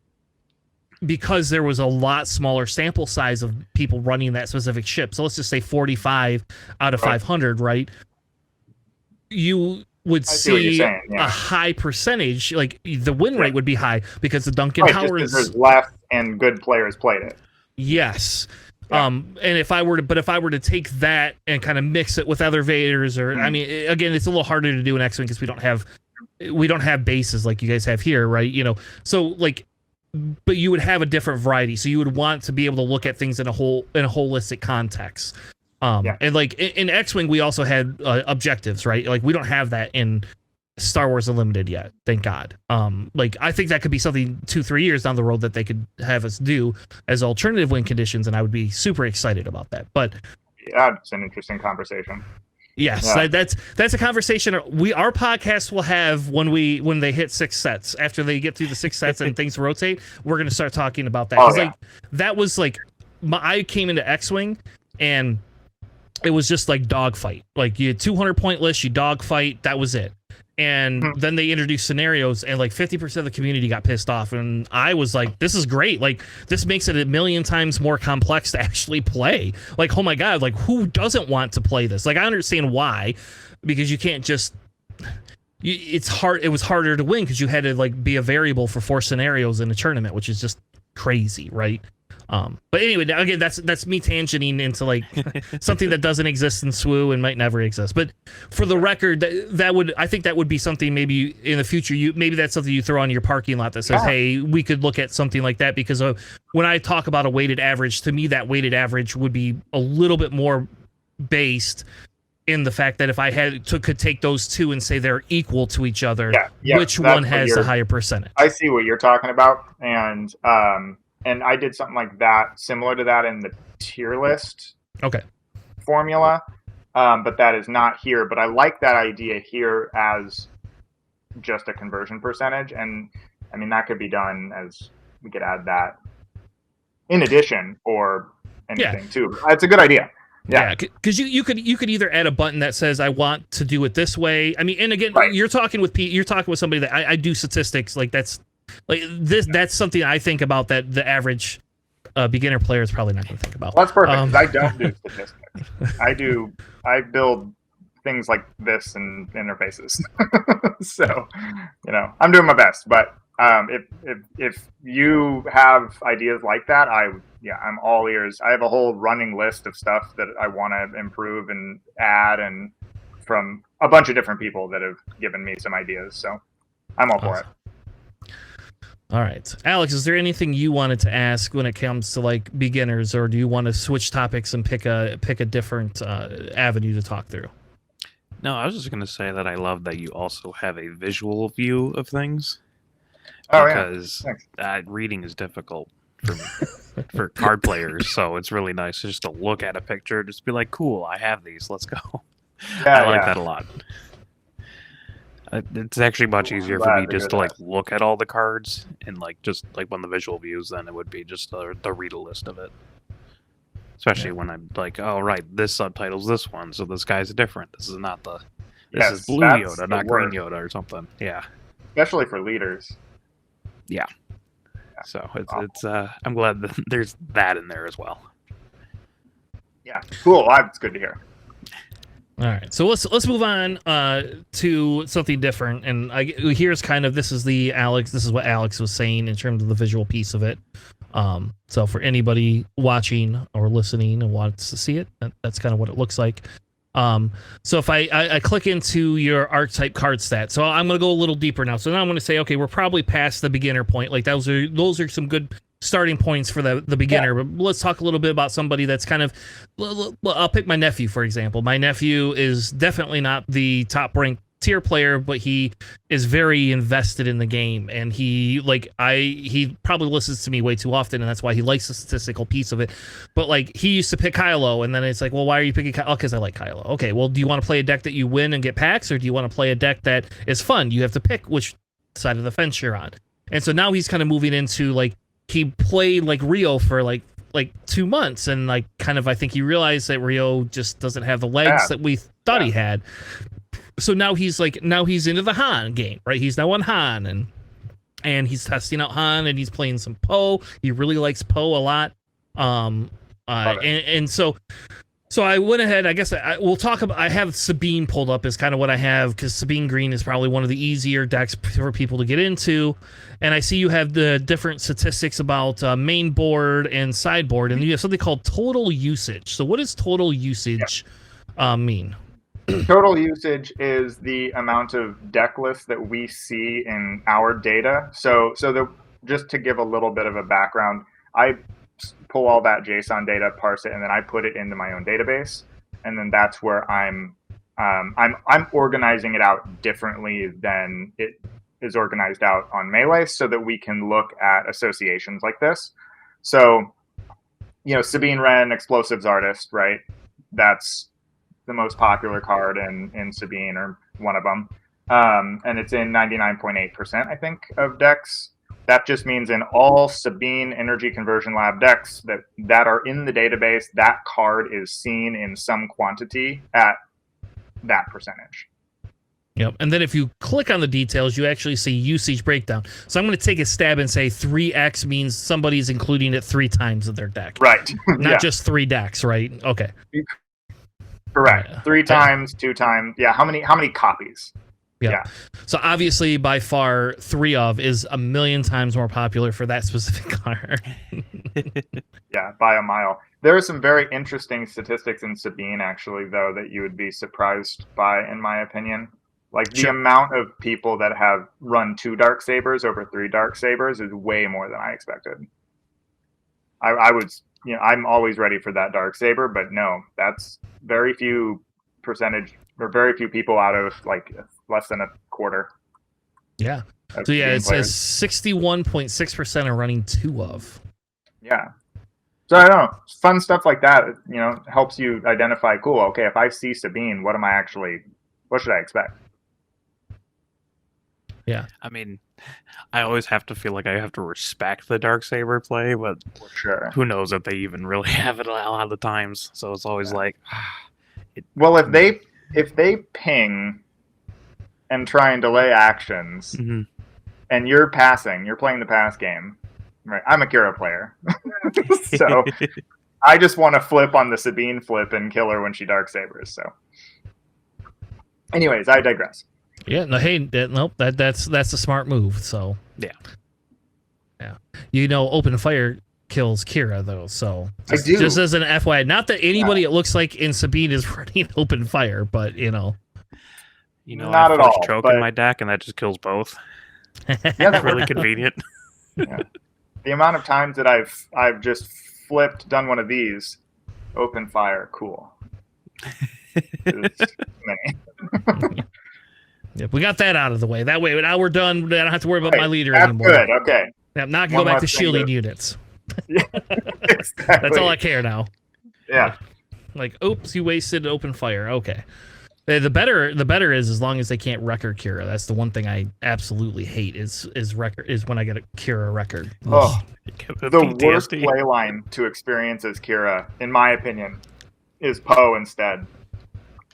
because there was a lot smaller sample size of people running that specific ship, so let's just say 45 out of 500, right? You would see a high percentage, like the win rate would be high because the Duncan Howard's there's less and good players played it. Yes. And if I were to take that and kind of mix it with other Vaders, or I mean, again, it's a little harder to do in X-Wing because we don't have bases like you guys have here, right? You know, so like, but you would have a different variety, so you would want to be able to look at things in a holistic context. And like in X-Wing, we also had objectives, right? Like we don't have that in Star Wars Unlimited yet, thank God. Like I think that could be something 2-3 years down the road that they could have us do as alternative win conditions, and I would be super excited about that. But yeah, it's an interesting conversation. Yes, that's a conversation our podcast will have when they hit 6 sets. After they get through the 6 sets and things rotate, we're going to start talking about that. Like that was like I came into X-Wing and it was just like dogfight. Like you had 200 point list, you dogfight, that was it. And then they introduced scenarios, and like 50% of the community got pissed off. And I was like, this is great. Like, this makes it a million times more complex to actually play. Like, oh my God, like, who doesn't want to play this? Like, I understand why, because you can't just, it's hard. It was harder to win because you had to like be a variable for 4 scenarios in a tournament, which is just crazy, right? But anyway, again, that's me tangenting into like something that doesn't exist in SWU and might never exist. But for the record, I think that would be something maybe in the future. Maybe that's something you throw on your parking lot that says, hey, we could look at something like that, because when I talk about a weighted average, to me that weighted average would be a little bit more based in the fact that if I could take those two and say they're equal to each other, which one has a higher percentage? I see what you're talking about, and I did something like that, similar to that in the tier list formula, but that is not here. But I like that idea here as just a conversion percentage, and I mean that could be done as we could add that in addition or anything too. It's a good idea. Yeah, because you could either add a button that says I want to do it this way. I mean, and again, you're talking with somebody that I do statistics, like that's. Like this, that's something I think about that the average beginner player is probably not going to think about. Well, that's perfect. I don't do statistics. I build things like this and interfaces. So, I'm doing my best. But if you have ideas like that, I'm all ears. I have a whole running list of stuff that I want to improve and add, and from a bunch of different people that have given me some ideas. So, I'm all for it. All right, Alex, is there anything you wanted to ask when it comes to like beginners, or do you want to switch topics and pick a different avenue to talk through? No, I was just going to say that I love that you also have a visual view of things, because reading is difficult for card players. So it's really nice just to look at a picture, just be like, "Cool, I have these. Let's go." I like that a lot. It's actually much easier for me just to like look at all the cards and like just like on the visual views than it would be just the read a list of it. Especially when I'm like, oh right, this subtitle's this one, so this guy's different. This is not this is blue Yoda, not green Yoda or something. Yeah. Especially for leaders. Yeah. So it's I'm glad that there's that in there as well. Yeah. Cool. It's good to hear. All right, so let's move on to something different, and here's kind of this is what Alex was saying in terms of the visual piece of it. So for anybody watching or listening and wants to see it, that's kind of what it looks like. So if I click into your archetype card stat, so I'm gonna go a little deeper now. So now I'm gonna say, okay, we're probably past the beginner point. Like those are some good starting points for the beginner. But let's talk a little bit about somebody that's kind of, I'll pick my nephew, for example. My nephew is definitely not the top ranked tier player, but he is very invested in the game, and he probably listens to me way too often, and that's why he likes the statistical piece of it. But like, he used to pick Kylo, and then it's like, well, why are you picking Kylo? Oh, because I like Kylo. Okay, well, do you want to play a deck that you win and get packs, or do you want to play a deck that is fun? You have to pick which side of the fence you're on. And so now he's kind of moving into like, he played like Rio for like 2 months, and like kind of I think he realized that Rio just doesn't have the legs that we thought he had. So now he's into the Han game, right? He's now on Han, and he's testing out Han, and he's playing some Poe. He really likes Poe a lot. And so I went ahead. I guess we'll talk about. I have Sabine pulled up as kind of what I have, because Sabine Green is probably one of the easier decks for people to get into. And I see you have the different statistics about main board and sideboard, and you have something called total usage. So what does total usage mean? Total usage is the amount of deck lists that we see in our data. So just to give a little bit of a background, I pull all that JSON data, parse it, and then I put it into my own database, and then that's where I'm organizing it out differently than it is organized out on Melee, so that we can look at associations like this. So, Sabine Wren, Explosives Artist, right? That's the most popular card in Sabine, or one of them. And it's in 99.8%, I think, of decks. That just means in all Sabine Energy Conversion Lab decks that are in the database, that card is seen in some quantity at that percentage. Yep. And then if you click on the details, you actually see usage breakdown. So I'm going to take a stab and say 3x means somebody's including it 3 times in their deck. Right. Not just 3 decks, right? Okay. Correct. 3 times, 2 times. Yeah. How many copies? Yep. Yeah. So obviously, by far, 3 of is a million times more popular for that specific card. Yeah, by a mile. There are some very interesting statistics in Sabine, actually, though, that you would be surprised by, in my opinion. Like, the amount of people that have run 2 Dark Sabers over 3 Dark Sabers is way more than I expected. I was, I'm always ready for that Dark Saber, but no, that's very few percentage, or very few people out of, like, less than a quarter. Yeah. So, yeah, it says 61.6% are running 2 of. Yeah. So I don't know, fun stuff like that, helps you identify, cool, okay, if I see Sabine, what should I expect? Yeah. I mean, I always have to feel like I have to respect the Darksaber play, but For sure. who knows if they even really have it a lot of the times. So it's always like... Well, if they ping and try and delay actions, and you're playing the pass game, right? I'm a Kira player. So I just want to flip on the Sabine flip and kill her when she Dark Sabers. So, anyways, I digress. Yeah. No. Hey. Nope. That's a smart move. So. Yeah. Open fire kills Kira though. So just as an FYI, not that anybody it looks like in Sabine is running open fire, but not I at all. Choke but... in my deck, and that just kills both. Yeah, really convenient. Yeah. The amount of times that I've just done one of these, open fire, cool. Many. Yep, we got that out of the way. That way, now we're done. I don't have to worry about my leader anymore. Good. Okay. I'm not gonna go back to shielding units. Yeah, exactly. That's all I care now. Yeah. Like, oops, you wasted open fire. Okay. The better is as long as they can't record Kira. That's the one thing I absolutely hate is when I get a Kira record. Oh, the worst play line to experience as Kira, in my opinion, is Poe instead.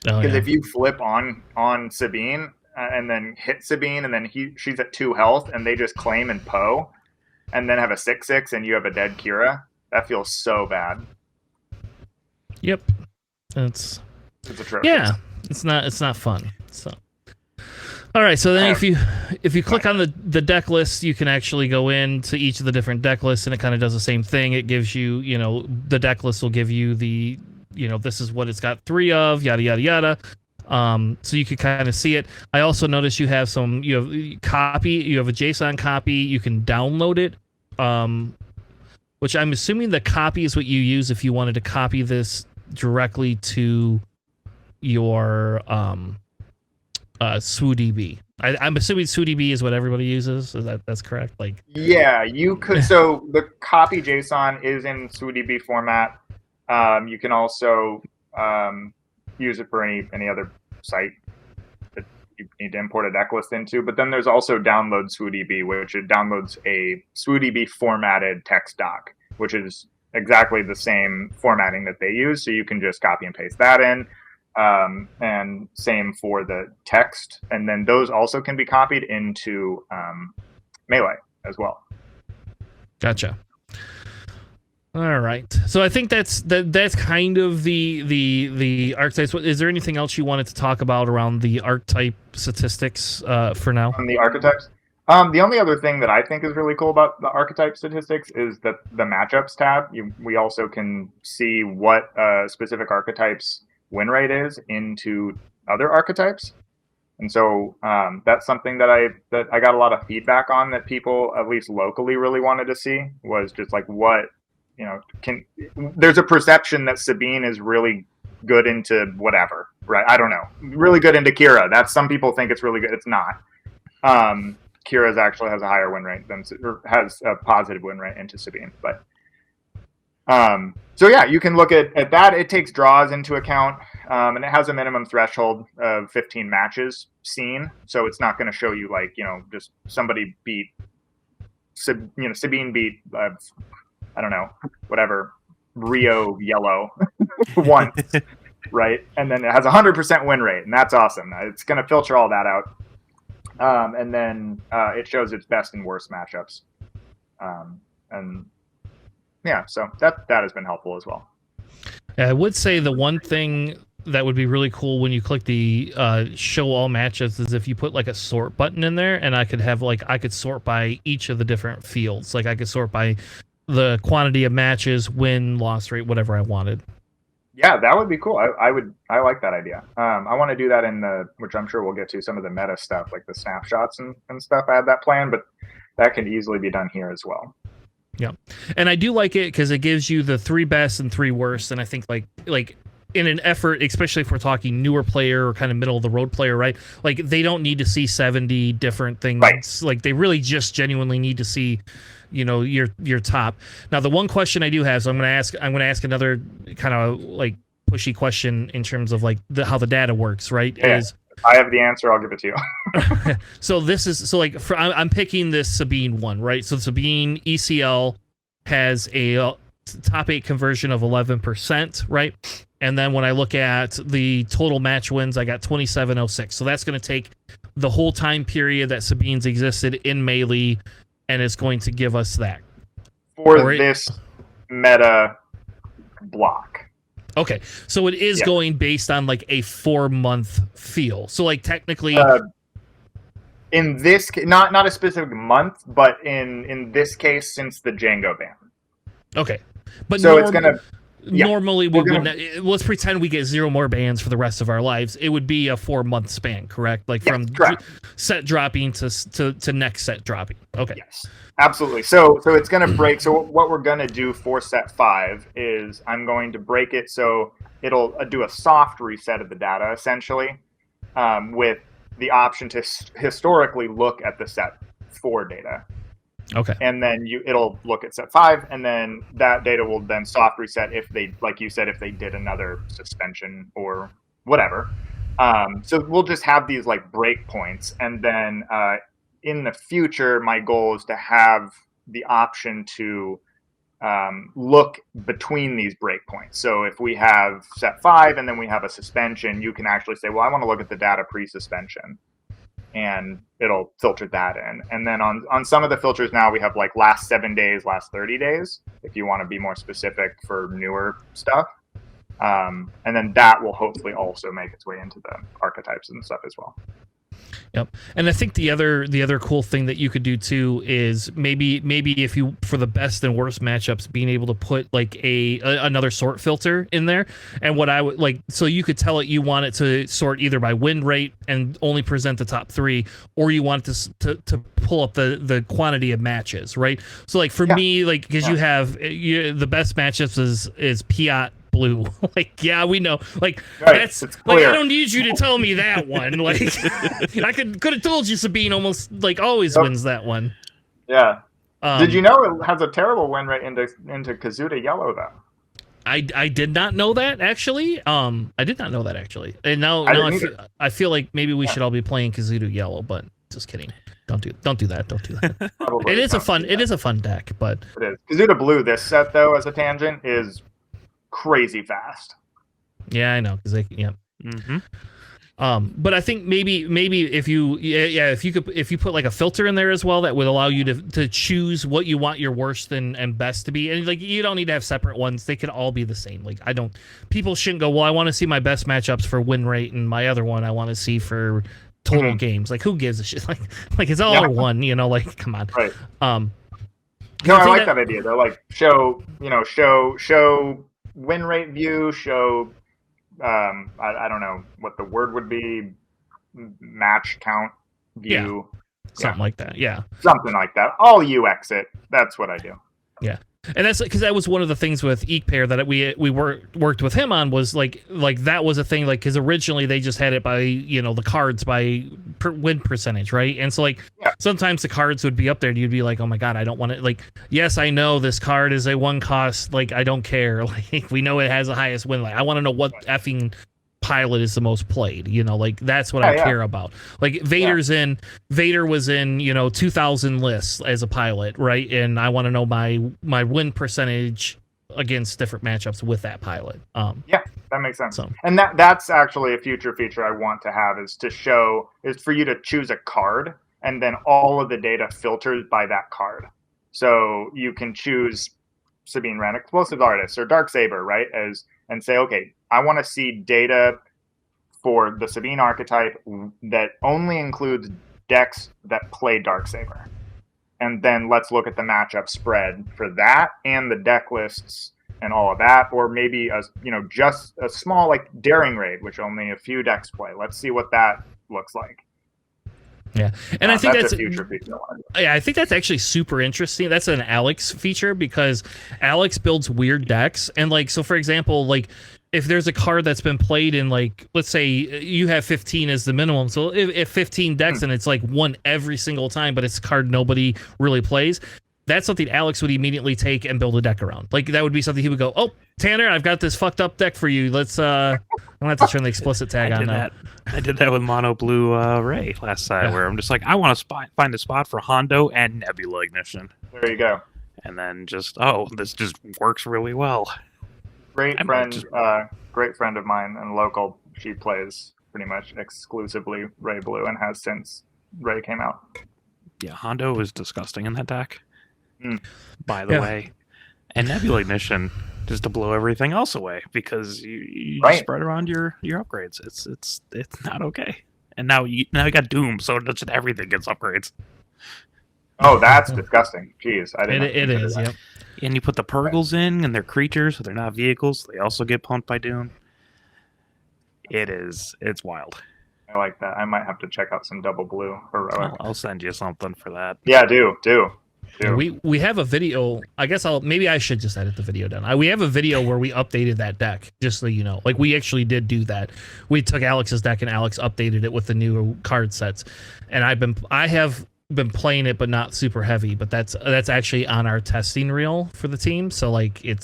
Because if you flip on Sabine and then hit Sabine and then she's at 2 health and they just claim and Poe and then have a 6/6 and you have a dead Kira, that feels so bad. Yep. It's atrocious. Yeah. It's not fun. So, all right. So then, if you click on the deck list, you can actually go into each of the different deck lists, and it kind of does the same thing. It gives you, the deck list will give you the, this is what it's got 3 of, yada yada yada. So you can kind of see it. I also noticed you have a JSON copy. You can download it, which I'm assuming the copy is what you use if you wanted to copy this directly to your SWU. I'm assuming SWU is what everybody uses. That's correct? Like, yeah, you could. So the copy JSON is in SWU format. You can also use it for any other site that you need to import a deck list into. But then there's also download SWU, which it downloads a SWU formatted text doc, which is exactly the same formatting that they use. So you can just copy and paste that in. And same for the text, and then those also can be copied into Melee as well. Gotcha. All right, so I think that's kind of the archetypes. Is there anything else you wanted to talk about around the archetype statistics for now? On the archetypes, the only other thing that I think is really cool about the archetype statistics is that the matchups tab. We also can see what specific archetypes win rate is into other archetypes, and so that's something that I got a lot of feedback on, that people at least locally really wanted to see, was just like, what there's a perception that Sabine is really good into whatever, right? I don't know, really good into Kira. That's, some people think it's really good. It's not. Kira's actually has a higher win rate or has a positive win rate into Sabine, but so yeah, you can look at that. It takes draws into account, and it has a minimum threshold of 15 matches seen. So it's not going to show you like, just somebody beat, Sabine beat, I don't know, whatever, Rio Yellow once. right? And then it has 100% win rate, and that's awesome. It's going to filter all that out. And then it shows its best and worst matchups. And yeah, so that has been helpful as well. I would say the one thing that would be really cool when you click the show all matches is if you put like a sort button in there, and I could sort by each of the different fields. Like I could sort by the quantity of matches, win, loss rate, whatever I wanted. Yeah, that would be cool. I like that idea. I want to do that which I'm sure we'll get to, some of the meta stuff, like the snapshots and stuff. I had that plan, but that can easily be done here as well. Yeah. And I do like it because it gives you the 3 best and 3 worst. And I think like in an effort, especially if we're talking newer player or kind of middle of the road player, right? Like they don't need to see 70 different things. Right. Like they really just genuinely need to see, your top. Now, the one question I do have, so I'm going to ask another kind of like pushy question in terms of like how the data works, right? Yeah. I have the answer. I'll give it to you. So I'm picking this Sabine one, right? So Sabine ECL has a top 8 conversion of 11%, right? And then when I look at the total match wins, I got 2706. So that's going to take the whole time period that Sabine's existed in Melee, and it's going to give us that for this meta block. Okay, so it is going based on like a 4-month feel. So like technically, in this not a specific month, but in this case, since the Django ban. Okay, but so it's gonna. Normally, let's pretend we get 0 more bans for the rest of our lives. It would be a 4-month span, correct? Like from set dropping to next set dropping. Okay. Yes, absolutely. So it's going to break. So what we're going to do for set 5 is I'm going to break it so it'll do a soft reset of the data essentially, with the option to historically look at the set 4 data. Okay. And then it'll look at set 5, and then that data will then soft reset if they, like you said, if they did another suspension or whatever. So we'll just have these like breakpoints, and then in the future, my goal is to have the option to look between these breakpoints. So if we have set 5 and then we have a suspension, you can actually say, well, I want to look at the data pre-suspension. And it'll filter that in. And then on some of the filters now, we have like last 7 days, last 30 days, if you want to be more specific for newer stuff. And then that will hopefully also make its way into the archetypes and stuff as well. Yep. And I think the other cool thing that you could do too is maybe if you, for the best and worst matchups, being able to put like another sort filter in there. And what I would like, so you could tell it you want it to sort either by win rate and only present the top 3, or you want it to pull up the quantity of matches, right? So like for me, like because you have the best matchups is Piat Blue. Like, yeah, we know. Like, that's like I don't need you to tell me that one. Like, I could have told you Sabine almost like always wins that one. Yeah. Did you know it has a terrible win rate into Kazuda Yellow though? I did not know that actually. I did not know that actually. And now I feel like maybe we should all be playing Kazuda Yellow, but just kidding. Don't do that. Don't do that. It is a fun deck, but it is. Kazuda Blue this set though, as a tangent, is crazy fast. Yeah, I know, because Mm-hmm. But I think maybe if you put like a filter in there as well, that would allow you to choose what you want your worst and best to be, and like you don't need to have separate ones. They could all be the same. Like people shouldn't go, well, I want to see my best matchups for win rate, and my other one I want to see for total games. Like who gives a shit? Like it's all one, like come on. Right. No, I like that idea though. Like show win rate view, show I don't know what the word would be, match count view. Something like that. Yeah. Something like that. I'll UX it. That's what I do. Yeah. And that's because that was one of the things with Eekpair that we worked with him on, was like that was a thing, like because originally they just had it by the cards by win percentage, right? And so like sometimes the cards would be up there and you'd be like, oh my god, I don't want it. Like, yes, I know this card is a 1 cost, like I don't care. Like we know it has the highest win. Like I want to know what effing pilot is the most played, like that's what I care about. Like Vader was in 2000 lists as a pilot, right? And I want to know my win percentage against different matchups with that pilot. That makes sense. So And that's actually a future feature I want to have is for you to choose a card and then all of the data filters by that card. So you can choose Sabine Wren, Explosive Artist, or Darksaber, right? And say, okay, I want to see data for the Sabine archetype that only includes decks that play Darksaber. And then let's look at the matchup spread for that and the deck lists and all of that, or maybe just a small like Daring Raid, which only a few decks play. Let's see what that looks like. yeah, and I think that's a future feature. Yeah, I think that's actually super interesting. That's an Alex feature because Alex builds weird decks, and like so, for example, like if there's a card that's been played in like let's say you have 15 as the minimum, so if 15 decks and it's like one every single time, but it's a card nobody really plays. That's something Alex would immediately take and build a deck around. Like that would be something he would go, "Oh, Tanner, I've got this fucked up deck for you. Let's I'm gonna have to turn the explicit tag on now." I did that with Mono Blue Ray last time, where I'm just like, I want to find a spot for Hondo and Nebula Ignition. There you go. And then this just works really well. Great friend of mine and local. She plays pretty much exclusively Ray Blue and has since Ray came out. Yeah, Hondo is disgusting in that deck. By the way, and Nebula Ignition just to blow everything else away because you spread around your upgrades. It's not okay. And now you got Doom, so just everything gets upgrades. Oh, that's disgusting. Jeez, I didn't. It is. That. Yep. And you put the Purgles in, and they're creatures, so they're not vehicles. So they also get pumped by Doom. It's wild. I like that. I might have to check out some Double Blue Heroic. I'll send you something for that. Yeah, do. We have a video. I guess maybe I should just edit the video down. We have a video where we updated that deck, just so you know. Like we actually did do that. We took Alex's deck and Alex updated it with the new card sets. And I have been playing it, but not super heavy. But that's actually on our testing reel for the team. So like it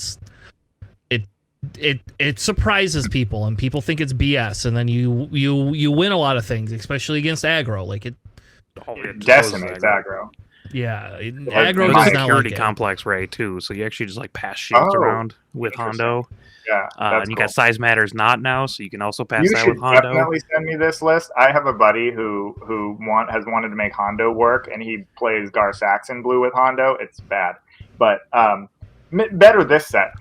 surprises people, and people think it's BS, and then you win a lot of things, especially against aggro. Like it decimates aggro. Yeah, aggro does is not security like complex Ray too, so you actually just like pass shields around with Hondo. Yeah, and you got Size Matters not now, so you can also pass you that with Hondo. Definitely send me this list. I have a buddy who has wanted to make Hondo work, and he plays Gar Saxon blue with Hondo. It's bad, but better this set.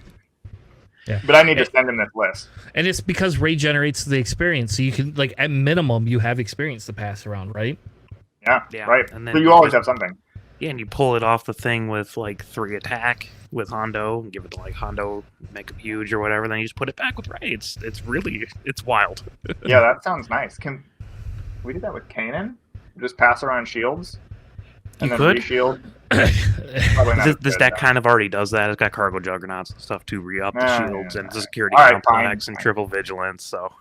Yeah. But I need to send him this list. And it's because Ray generates the experience, so you can like at minimum you have experience to pass around, right? Yeah, right. And then so you always have something. Yeah, and you pull it off the thing with like 3 attack with Hondo and give it to like Hondo, make him huge or whatever. Then you just put it back with Ray. It's wild. Yeah, that sounds nice. Can we do that with Kanan? Just pass around shields and you then could reshield. This deck kind of already does that. It's got Cargo Juggernauts and stuff to re-up the shields and the security complex and triple vigilance. So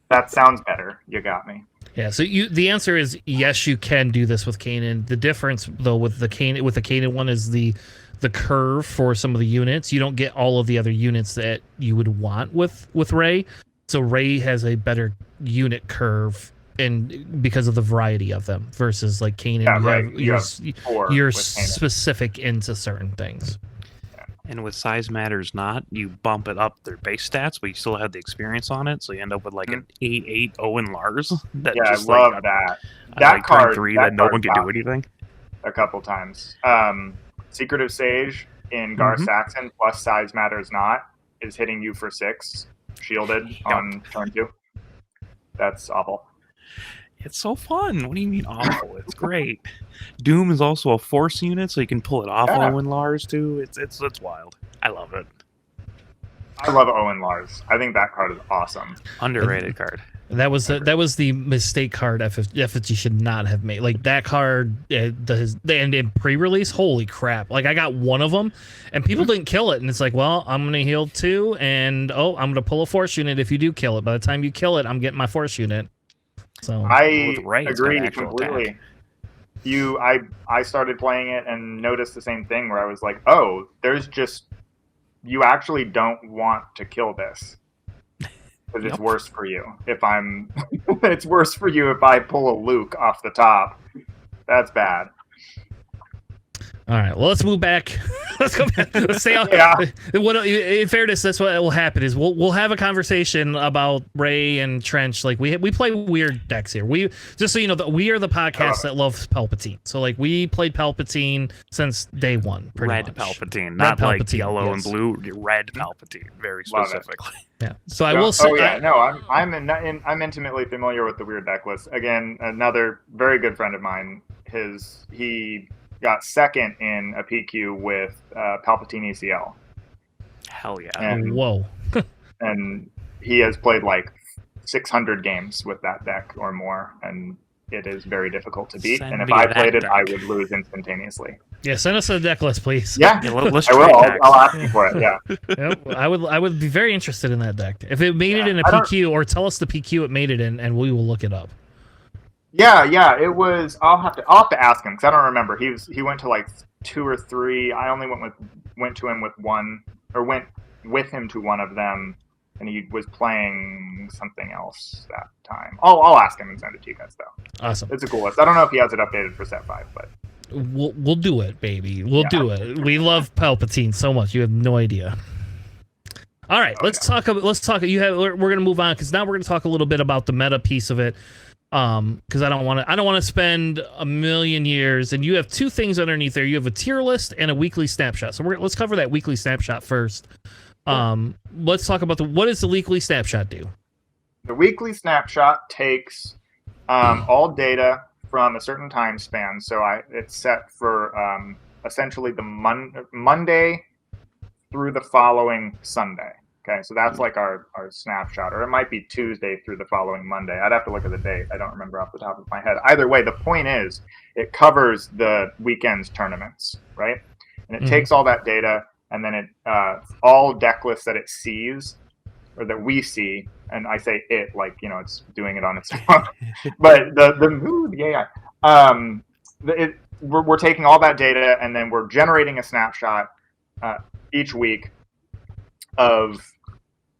that sounds better. You got me. Yeah, so the answer is yes, you can do this with Kanan. The difference though with the Kanan one is the curve for some of the units. You don't get all of the other units that you would want with Ray. So Ray has a better unit curve and because of the variety of them versus like Kanan, you're specific into certain things. And with Size Matters not, you bump it up their base stats, but you still have the experience on it, so you end up with like an 8/8 Owen Lars. That I just, love like, that. That like card 3 that no one can do anything. A couple times. Secretive Sage in Gar Saxon plus Size Matters not is hitting you for 6 shielded on turn 2. That's awful. It's so fun. What do you mean awful? It's great. Doom is also a force unit, so you can pull it off Owen Lars too. It's wild. I love it. I love Owen Lars. I think that card is awesome. Underrated card. That was the mistake card FFG should not have made. Like that card, and in pre-release, holy crap! Like I got one of them, and people didn't kill it, and it's like, well, I'm gonna heal 2, and I'm gonna pull a force unit if you do kill it. By the time you kill it, I'm getting my force unit. So I agree completely. I started playing it and noticed the same thing where I was like, oh, you actually don't want to kill this because it's worse for you it's worse for you if I pull a Luke off the top. That's bad. All right. Well, let's move back. Let's go back. Let's stay on. Yeah. In fairness, that's what will happen is we'll have a conversation about Ray and Trench. Like we play weird decks here. We just so you know that we are the podcast that loves Palpatine. So like we played Palpatine since day one. Red much. Palpatine, not Red like Palpatine, yellow yes. and blue. Red Palpatine, very Love it. specifically. Yeah. So I will say. Oh yeah, no, I'm intimately familiar with the weird deck list. Again, another very good friend of mine. He got second in a PQ with Palpatine ECL. Hell yeah. And, Whoa. and he has played like 600 games with that deck or more, and it is very difficult to beat. Send and if me I that played it, deck. I would lose instantaneously. Yeah. Send us a deck list, please. Yeah, Yeah, let's I trade will. decks. I'll ask you for it. Yeah. Yep. I would be very interested in that deck. If it made it in a I don't- PQ, or tell us the PQ it made it in, and we will look it up. Yeah, it was. I'll have to ask him because I don't remember. He went to like 2 or 3. I only went to him with one, or went with him to one of them, and he was playing something else that time. I'll ask him and send it to you guys though. Awesome. It's a cool list. I don't know if he has it updated for set 5, but We'll do it, baby. We'll Yeah. do it. We love Palpatine so much. You have no idea. All right, let's talk. We're gonna move on because now we're gonna talk a little bit about the meta piece of it. Because I don't want to spend a million years. And you have two things underneath there. You have a tier list and a weekly snapshot. So let's cover that weekly snapshot first. Let's talk about what does the weekly snapshot do? the weekly snapshot takes all data from a certain time span. So it's set for essentially the Monday through the following Sunday. Okay, so that's like our snapshot, or it might be Tuesday through the following Monday. I'd have to look at the date. I don't remember off the top of my head. Either way, the point is it covers the weekend's tournaments, right? And it takes all that data, and then it all deck lists that it sees, or that we see, and I say it like, you know, it's doing it on its own. But we're taking all that data, and then we're generating a snapshot each week of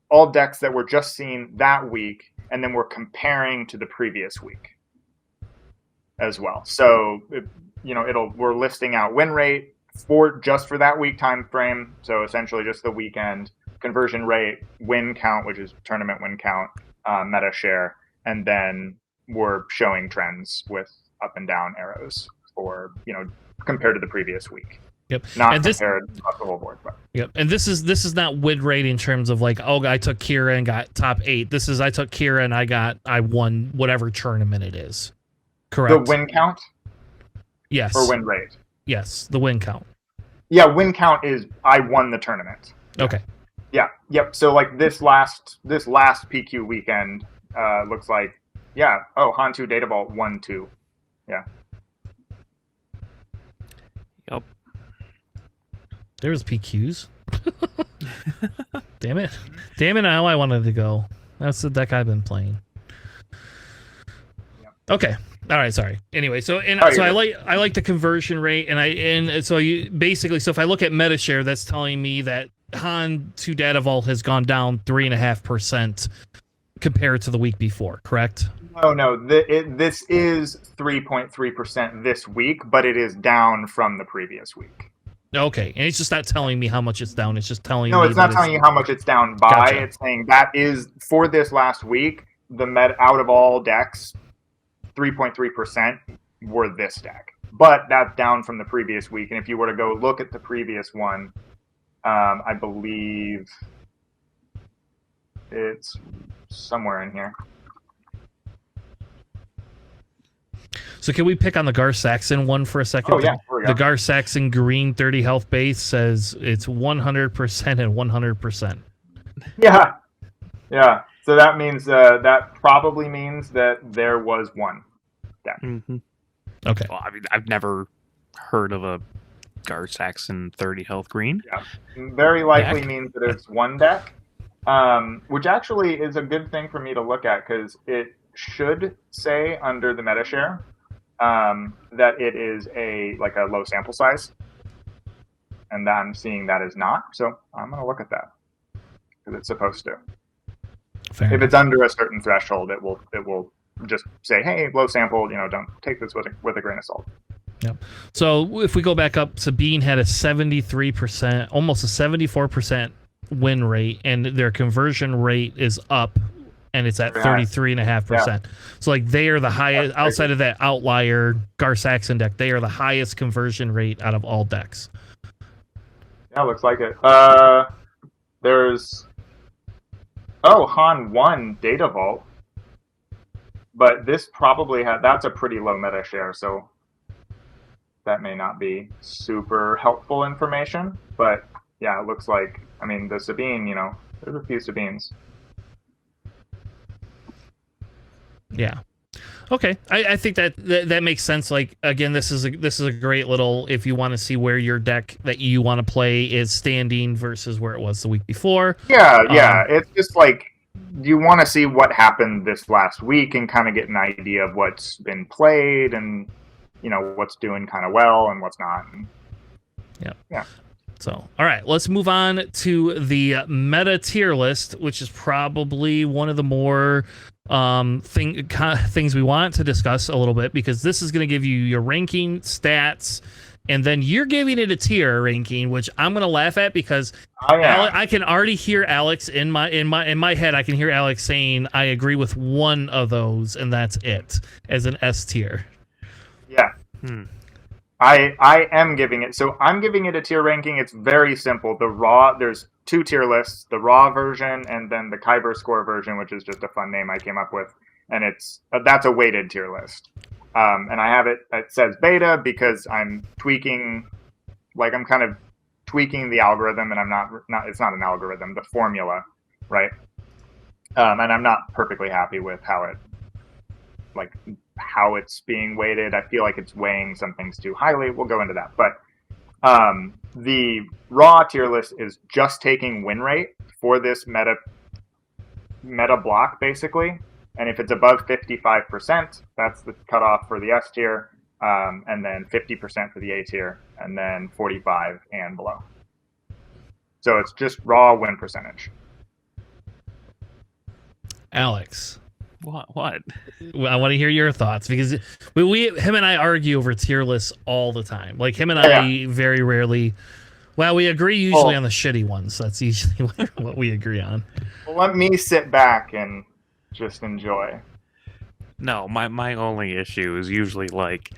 all decks that were just seen that week, and then we're comparing to the previous week as well. So we're listing out win rate for that week time frame, so essentially just the weekend, conversion rate, win count, which is tournament win count, meta share, and then we're showing trends with up and down arrows for, compared to the previous week. Yep. Not and compared across the whole board. But. Yep. And this is not win rate in terms of like, oh, I took Kira and got top 8. This is I took Kira and I won whatever tournament it is. Correct. The win count? Yes. Or win rate? Yes, the win count. Yeah, win count is I won the tournament. Okay. Yeah. Yep. So like this last PQ weekend looks like, Hantu Data Vault 1-2. Yeah. Yep. There was PQs. Damn it. How I wanted to go. That's the deck I've been playing. Okay. All right, sorry. Anyway, so I like the conversion rate, and so you basically, so if I look at MetaShare, that's telling me that Hantu Data Vault has gone down 3.5% compared to the week before, correct? No. This is 3.3% this week, but it is down from the previous week. Okay, and it's just not telling me how much it's down. It's just telling me. No, it's not telling you how much it's down by. Gotcha. It's saying that is for this last week. The out of all decks, 3.3% were this deck, but that's down from the previous week. And if you were to go look at the previous one, I believe it's somewhere in here. So can we pick on the Gar Saxon one for a second? Oh, yeah. Here we go. The Gar Saxon green 30 health base says it's 100% and 100%. Yeah. So that means that probably means that there was one deck. Mm-hmm. Okay. Well, I mean, I've never heard of a Gar Saxon 30 health green. Yeah. Very likely Deck. means that it's one deck, which actually is a good thing for me to look at because it should say under the meta share that it is a low sample size, and I'm seeing that is not. So I'm going to look at that because it's supposed to. Fair If enough. it's under a certain threshold, it will just say, "Hey, low sample. Don't take this with a grain of salt." So if we go back up, Sabine had a 73%, almost a 74% win rate, and their conversion rate is up, and it's at 33.5%. So like they are the highest outside of that outlier Gar Saxon deck. They are the highest conversion rate out of all decks. Yeah, looks like it. There's Han 1 Data Vault, but this probably that's a pretty low meta share, so that may not be super helpful information. But yeah, it looks like, I mean, the Sabine, there's a few Sabines. Yeah. Okay, I think that makes sense. Like, again, this is a great little, if you want to see where your deck that you want to play is standing versus where it was the week before. Yeah. It's just like, you want to see what happened this last week and kind of get an idea of what's been played and what's doing kind of well and what's not. Yeah. So, all right, let's move on to the meta tier list, which is probably one of the more things we want to discuss a little bit, because this is going to give you your ranking stats, and then you're giving it a tier ranking, which I'm going to laugh at because I can already hear Alex in my head. I can hear Alex saying, "I agree with one of those, and that's it," as an S tier. Yeah. I am giving it. So I'm giving it a tier ranking. It's very simple. There's two tier lists, the raw version and then the Kyber score version, which is just a fun name I came up with. And that's a weighted tier list. And I have it says beta because I'm tweaking, like I'm kind of tweaking the algorithm, and I'm not it's not an algorithm, the formula, right? And I'm not perfectly happy with how it's being weighted. I feel like it's weighing some things too highly. We'll go into that. But the raw tier list is just taking win rate for this meta block, basically. And if it's above 55%, that's the cutoff for the S tier, and then 50% for the A tier, and then 45 and below. So it's just raw win percentage. Alex. What? Well, I want to hear your thoughts, because him and I argue over tier lists all the time. Like, him and I very rarely. Well, we agree usually on the shitty ones. That's usually what we agree on. Well, let me sit back and just enjoy. No, my only issue is usually like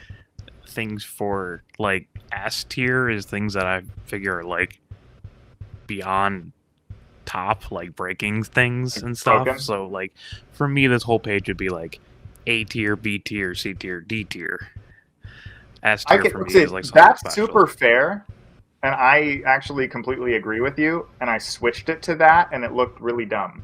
things for like S tier is things that I figure are like beyond top, like breaking things and stuff. Okay. So like for me, this whole page would be like A tier, B tier, C tier, D tier. S tier for me is like something that's special. super fair, and I actually completely agree with you. And I switched it to that, and it looked really dumb.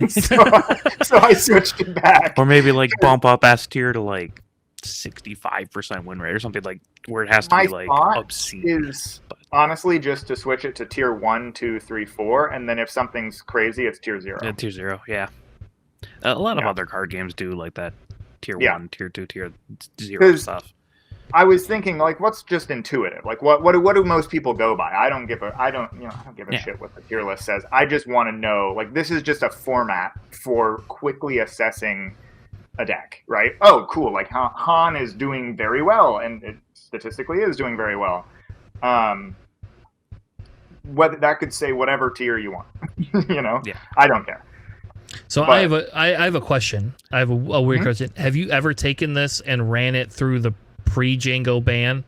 so I switched it back. Or maybe like bump up S tier to like 65% win rate or something, like where it has to be like obscene. Is honestly just to switch it to tier 1, 2, 3, 4, and then if something's crazy, it's tier 0. Yeah, tier 0, yeah. A lot of other card games do like that tier 1, tier 2, tier 0 stuff. I was thinking, like, what's just intuitive? Like, what do most people go by? I don't give a shit what the tier list says. I just want to know, like, this is just a format for quickly assessing a deck, right? Oh, cool. Like, Han is doing very well, and it statistically is doing very well. Whether that could say whatever tier you want, Yeah. I don't care. So I have a question. I have a weird question. Have you ever taken this and ran it through the pre-Django ban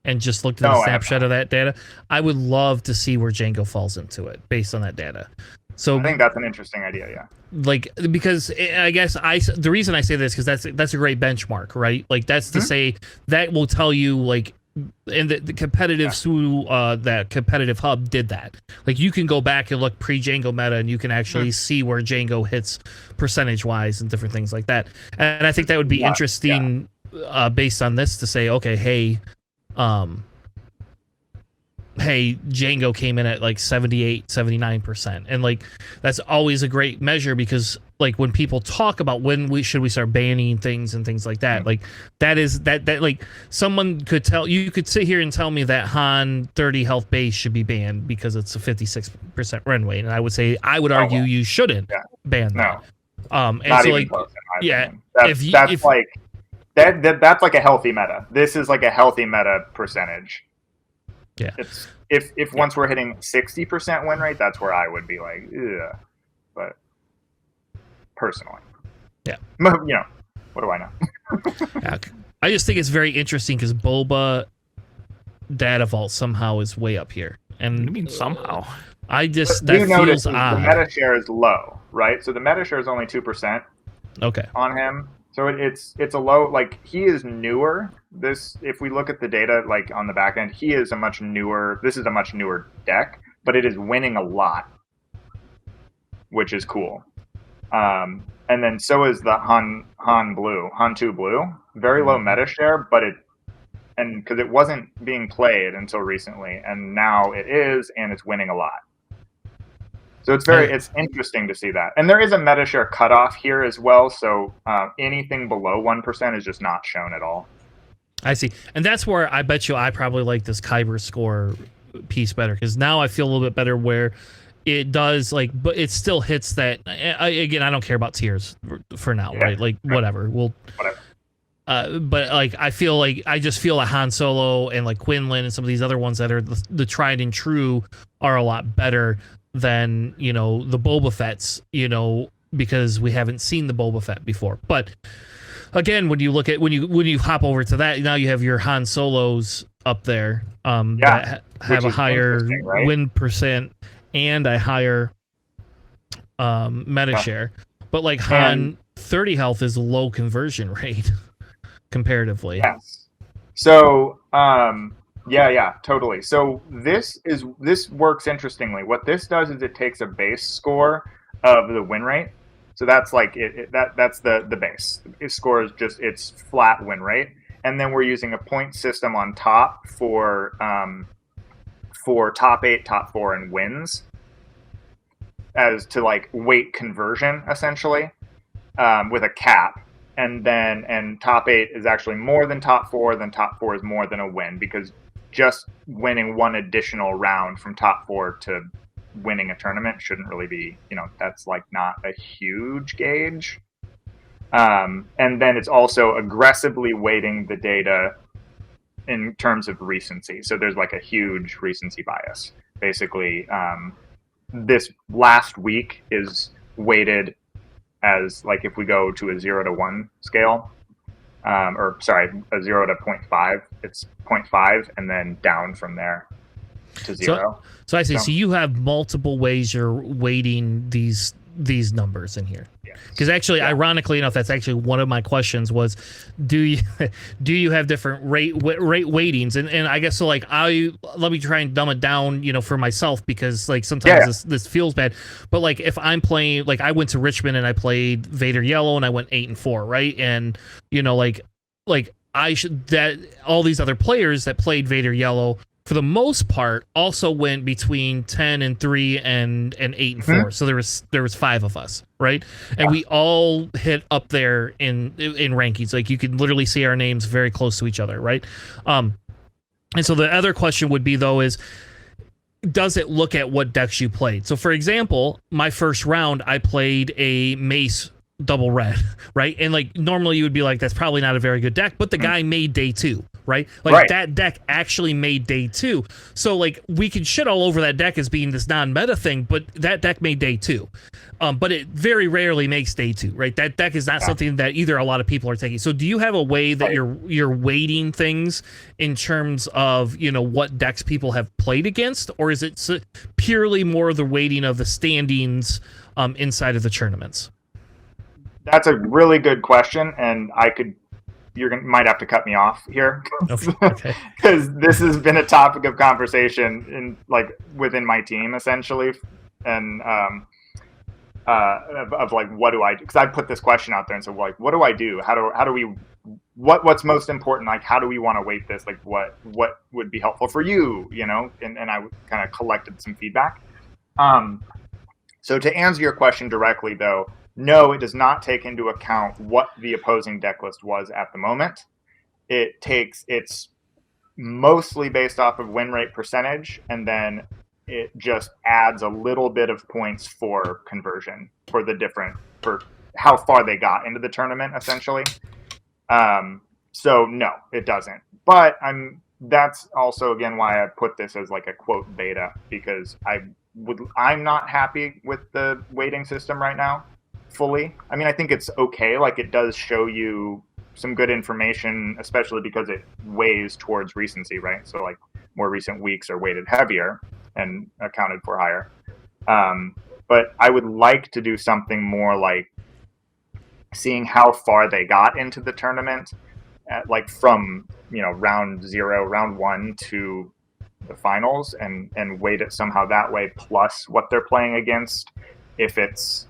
and just looked at a snapshot of that data? I would love to see where Django falls into it based on that data. So I think that's an interesting idea, yeah. Like, because I guess the reason I say this, because that's a great benchmark, right? Like, that's to say that will tell you, like, and the competitive SWU, that competitive hub did that. Like, you can go back and look pre-Django meta, and you can actually see where Django hits percentage-wise and different things like that. And I think that would be interesting based on this to say, okay, hey, Django came in at like 78, 79%. And like, that's always a great measure, because like when people talk about when should we start banning things and things like that, like that like someone could you could sit here and tell me that Han 30 health base should be banned because it's a 56% run rate. And I would argue you shouldn't ban that. And not so, like, close, that's like That's like a healthy meta. This is like a healthy meta percentage. Yeah. It's if once we're hitting 60% win rate, that's where I would be like, ugh. But personally, Yeah. You know, what do I know? Yeah. I just think it's very interesting because Boba Data Vault somehow is way up here, and I mean, somehow. I just But that notice feels the odd. meta share is low, right? So the meta share is only 2% Okay. on him. So it's a low. Like he is newer. This, if we look at the data, like on the back end, he is a much newer. This is a much newer deck, but it is winning a lot, which is cool. And then so is the Han 2 Blue. Very low meta share, but and because it wasn't being played until recently, and now it is, and it's winning a lot. So it's interesting to see that. And there is a meta share cutoff here as well, so anything below 1% is just not shown at all. I see. And that's where I bet you I probably like this Kyber score piece better, because now I feel a little bit better where it does, like, but it still hits that. Again, I don't care about tiers for now, right? Like, whatever. Whatever. But like, I just feel like Han Solo and like Quinlan and some of these other ones that are the tried and true are a lot better than, you know, the Boba Fett's, you know, because we haven't seen the Boba Fett before. But again, when you look at when you hop over to that, now you have your Han Solos up there that have a higher right? win percent and a higher meta share. But like Han 30 health is a low conversion rate comparatively. Yes. So yeah, totally. So this works interestingly. What this does is it takes a base score of the win rate. So that's like that's the base. It scores just its flat win rate, and then we're using a point system on top for top 8, top 4, and wins as to like weight conversion essentially, with a cap. And top 8 is actually more than top 4, then top 4 is more than a win, because just winning one additional round from top 4 to winning a tournament shouldn't really be, you know, that's like not a huge gauge. And then it's also aggressively weighting the data in terms of recency. So there's like a huge recency bias. Basically, this last week is weighted as, like, if we go to a 0 to 1 scale, or sorry, a 0 to 0.5, it's 0.5 and then down from there to 0. So I see. So you have multiple ways you're weighting these numbers in here. Because actually, ironically enough, that's actually one of my questions was, do you have different rate weightings? And I guess so. Like, let me try and dumb it down, you know, for myself, because like sometimes this feels bad. But like, if I'm playing, like, I went to Richmond and I played Vader Yellow and I went 8-4, right? And you know, like I should, that all these other players that played Vader Yellow, for the most part, also went between 10-3 and 8-4. So there was 5 of us, right? And we all hit up there in rankings. Like, you could literally see our names very close to each other, right? And so the other question would be, though, is, does it look at what decks you played? So, for example, my first round, I played a Mace double red, right? And like, normally you would be like, that's probably not a very good deck, but the guy made day 2, right? Like, that deck actually made day 2. So like, we can shit all over that deck as being this non-meta thing, but that deck made day 2. But it very rarely makes day 2, right? That deck is not something that either a lot of people are taking. So do you have a way that you're weighting things in terms of, you know, what decks people have played against, or is it purely more the weighting of the standings inside of the tournaments? That's a really good question, and might have to cut me off here, okay, because this has been a topic of conversation in, like, within my team essentially, and of like, what do I do? Because I put this question out there and said, like, what do I do? How do we, what's most important? Like, how do we want to weight this? Like, what would be helpful for you? You know, and I kind of collected some feedback. So to answer your question directly, though, no, it does not take into account what the opposing deck list was at the moment. It's mostly based off of win rate percentage, and then it just adds a little bit of points for conversion for how far they got into the tournament, essentially. So no, it doesn't. But that's also again why I put this as like a quote beta, because I'm not happy with the weighting system right now fully. I mean, I think it's okay. Like, it does show you some good information, especially because it weighs towards recency, right? So like more recent weeks are weighted heavier and accounted for higher. But I would like to do something more like seeing how far they got into the tournament, like from round 0, round 1 to the finals, and weight it somehow that way, plus what they're playing against, if it's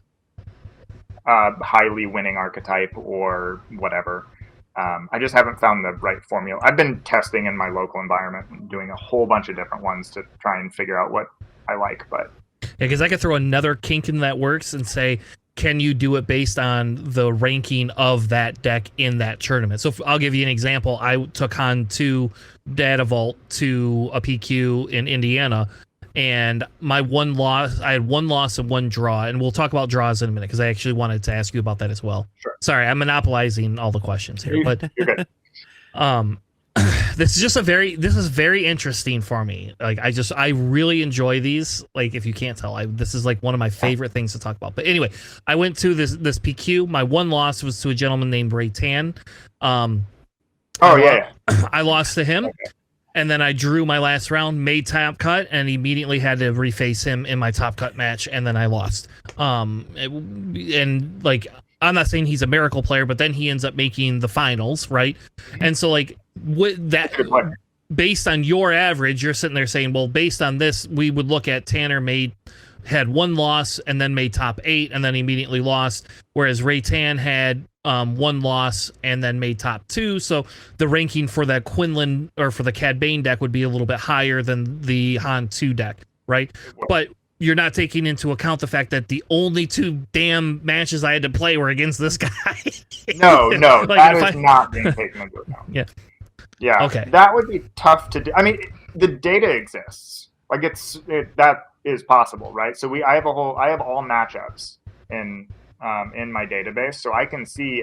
highly winning archetype or whatever. I just haven't found the right formula. I've been testing in my local environment and doing a whole bunch of different ones to try and figure out what I like. But yeah, because I could throw another kink in that works and say, can you do it based on the ranking of that deck in that tournament? So I'll give you an example. I took on 2 Data Vault to a PQ in Indiana, and I had 1 loss and 1 draw, and we'll talk about draws in a minute because I actually wanted to ask you about that as well. Sure. Sorry, I'm monopolizing all the questions here, but you're good. this is very interesting for me. Like, I really enjoy these. Like, if you can't tell, this is like one of my favorite things to talk about. But anyway, I went to this PQ. My 1 loss was to a gentleman named Ray Tan. Yeah. I lost to him. Okay. And then I drew my last round, made top cut, and immediately had to reface him in my top cut match, and then I lost. And like, I'm not saying he's a miracle player, but then he ends up making the finals, right? And so like, with that, based on your average, you're sitting there saying, well, based on this, we would look at Tanner had 1 loss and then made top 8 and then immediately lost, whereas Ray Tan had 1 loss and then made top 2. So the ranking for that Quinlan or for the Cad Bane deck would be a little bit higher than the Han 2 deck, right? But you're not taking into account the fact that the only 2 damn matches I had to play were against this guy. No, Like, that is not being taken into account. Yeah. Okay. That would be tough to do. I mean, the data exists. Like, that is possible, right? So I have all matchups in my database, so I can see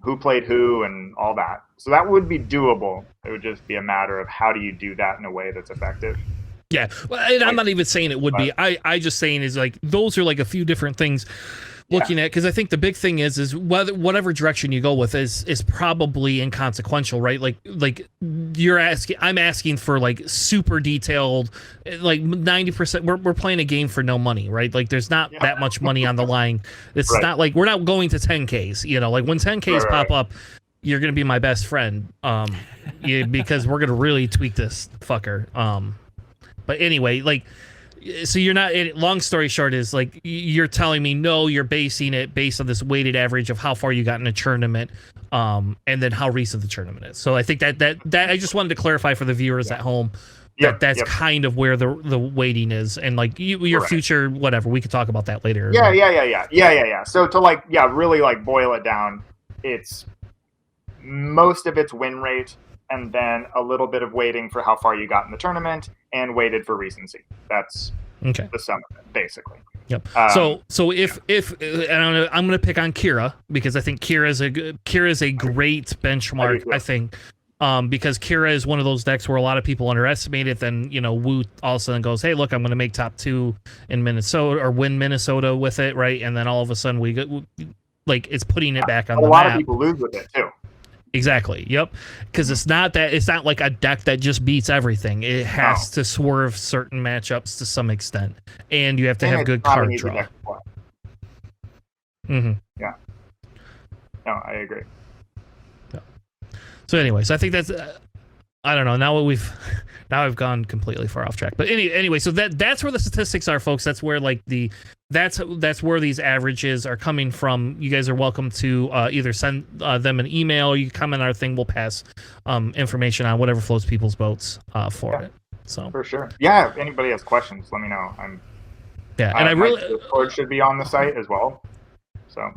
who played who and all that. So that would be doable. It would just be a matter of how do you do that in a way that's effective. Yeah, well, and I'm not even saying it would be. I just saying is like, those are like a few different things looking at, because I think the big thing is whatever direction you go with is probably inconsequential, right? Like I'm asking for like super detailed, like 90%. We're playing a game for no money, right? Like, there's not that much money on the line. It's not like we're not going to 10Ks, like when 10Ks pop up, you're gonna be my best friend, because we're gonna really tweak this fucker. But anyway, like, so you're not, long story short is like, you're telling me, no, you're basing it based on this weighted average of how far you got in a tournament, and then how recent the tournament is. So I think that I just wanted to clarify for the viewers at home that's kind of where the weighting is, and like your future, whatever, we could talk about that later. Yeah. So to really like boil it down, it's most of its win rate, and then a little bit of weighting for how far you got in the tournament, and weighted for recency. That's the sum of it, basically. Yep. So if and I'm gonna pick on Kira, because I think Kira is a great benchmark. I think because Kira is one of those decks where a lot of people underestimate it. Then Wu all of a sudden goes, hey, look, I'm gonna make top 2 in Minnesota or win Minnesota with it, right? And then all of a sudden we get like, it's putting it back on the map. A lot of people lose with it too. Exactly. Yep. Because it's not like a deck that just beats everything. It has to swerve certain matchups to some extent, and you have to have good card draw. Mm-hmm. Yeah. No, I agree. Yeah. So, anyways, I think that's. I don't know. Now I've gone completely far off track. But anyway, so that's where the statistics are, folks. That's where like that's where these averages are coming from. You guys are welcome to either send them an email, or you comment on our thing. We'll pass information on whatever floats people's boats for it. So for sure. Yeah. If anybody has questions, let me know. And I really Discord should be on the site as well. So.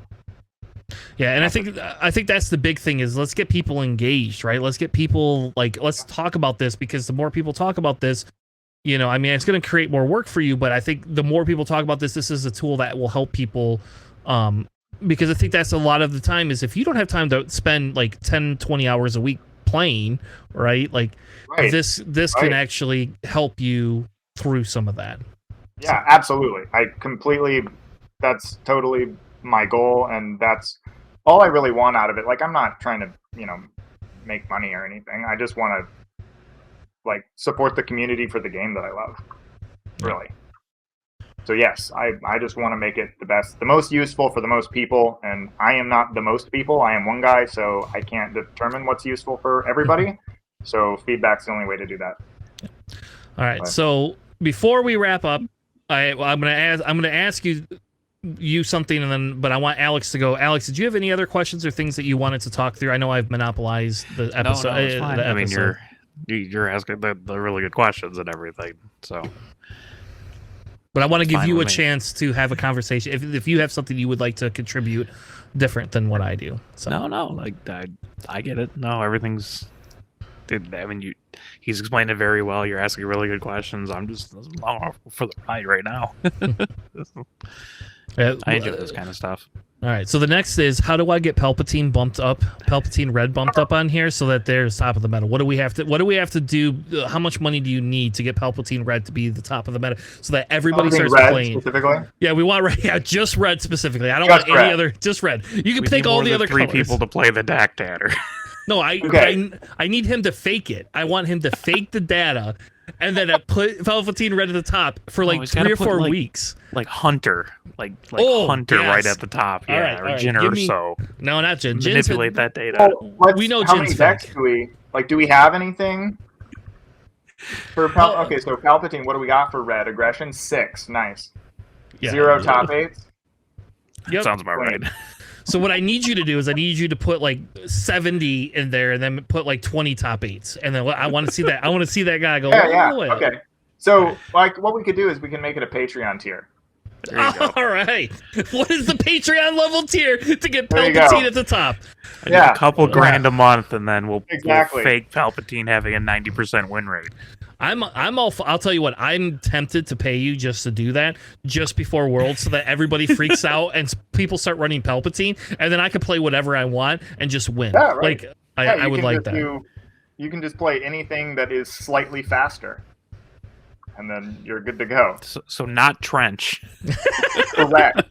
Yeah, and I think that's the big thing is, let's get people engaged, right? Let's get people let's talk about this, because the more people talk about this, I mean, it's going to create more work for you, but I think the more people talk about this is a tool that will help people because I think that's a lot of the time is if you don't have time to spend like 10, 20 hours a week playing, right? Like Right. this can actually help you through some of that. Yeah, absolutely. That's totally my goal, and that's all I really want out of it. Like, I'm not trying to, make money or anything. I just want to, like, support the community for the game that I love, really. So, yes, I just want to make it the most useful for the most people, and I am not the most people. I am one guy, so I can't determine what's useful for everybody. So, feedback's the only way to do that. All right, so before we wrap up, I'm gonna ask you something, but I want Alex to go. Alex, did you have any other questions or things that you wanted to talk through? I know I've monopolized the episode. No, it's fine. I mean, you're asking the really good questions and everything. So, but I want to give you a chance to have a conversation. If you have something you would like to contribute different than what I do. So. No, like I get it. No, everything's. Dude, I mean, he's explained it very well. You're asking really good questions. I'm just along for the ride right now. I enjoy this kind of stuff. All right, so the next is, how do I get Palpatine Red bumped up on here so that there's top of the meta? What do we have to do? How much money do you need to get Palpatine Red to be the top of the meta so that everybody starts playing? Specifically? Yeah, we want red. Yeah, just red specifically. I don't want any other. Just red. You can pick all the other three colors. People to play the Dactator. No, I need him to fake it. I want him to fake the data, and then put Palpatine Red at the top for like 3 or 4 weeks. Like Hunter, Hunter right at the top. Yeah, all right. Jin Urso. No, not Jin. Manipulate that data. Well, we know how Jin's many decks do we like? Do we have anything for Okay, so Palpatine, what do we got for red? Aggression 6, nice. Yeah, 0 top 8s. Yep. Sounds about right. So what I need you to do is I need you to put like 70 in there and then put like 20 top 8s. And then I want to see that. I want to see that guy go all the way. Okay. So like what we could do is we can make it a Patreon tier. There you go. All right. What is the Patreon level tier to get Palpatine at the top? A couple grand a month, and then we'll fake Palpatine having a 90% win rate. I'll tell you what, I'm tempted to pay you just to do that just before Worlds so that everybody freaks out and people start running Palpatine, and then I can play whatever I want and just win. Yeah, right. Like I would like that. You can just play anything that is slightly faster, and then you're good to go. So not Trench. Correct.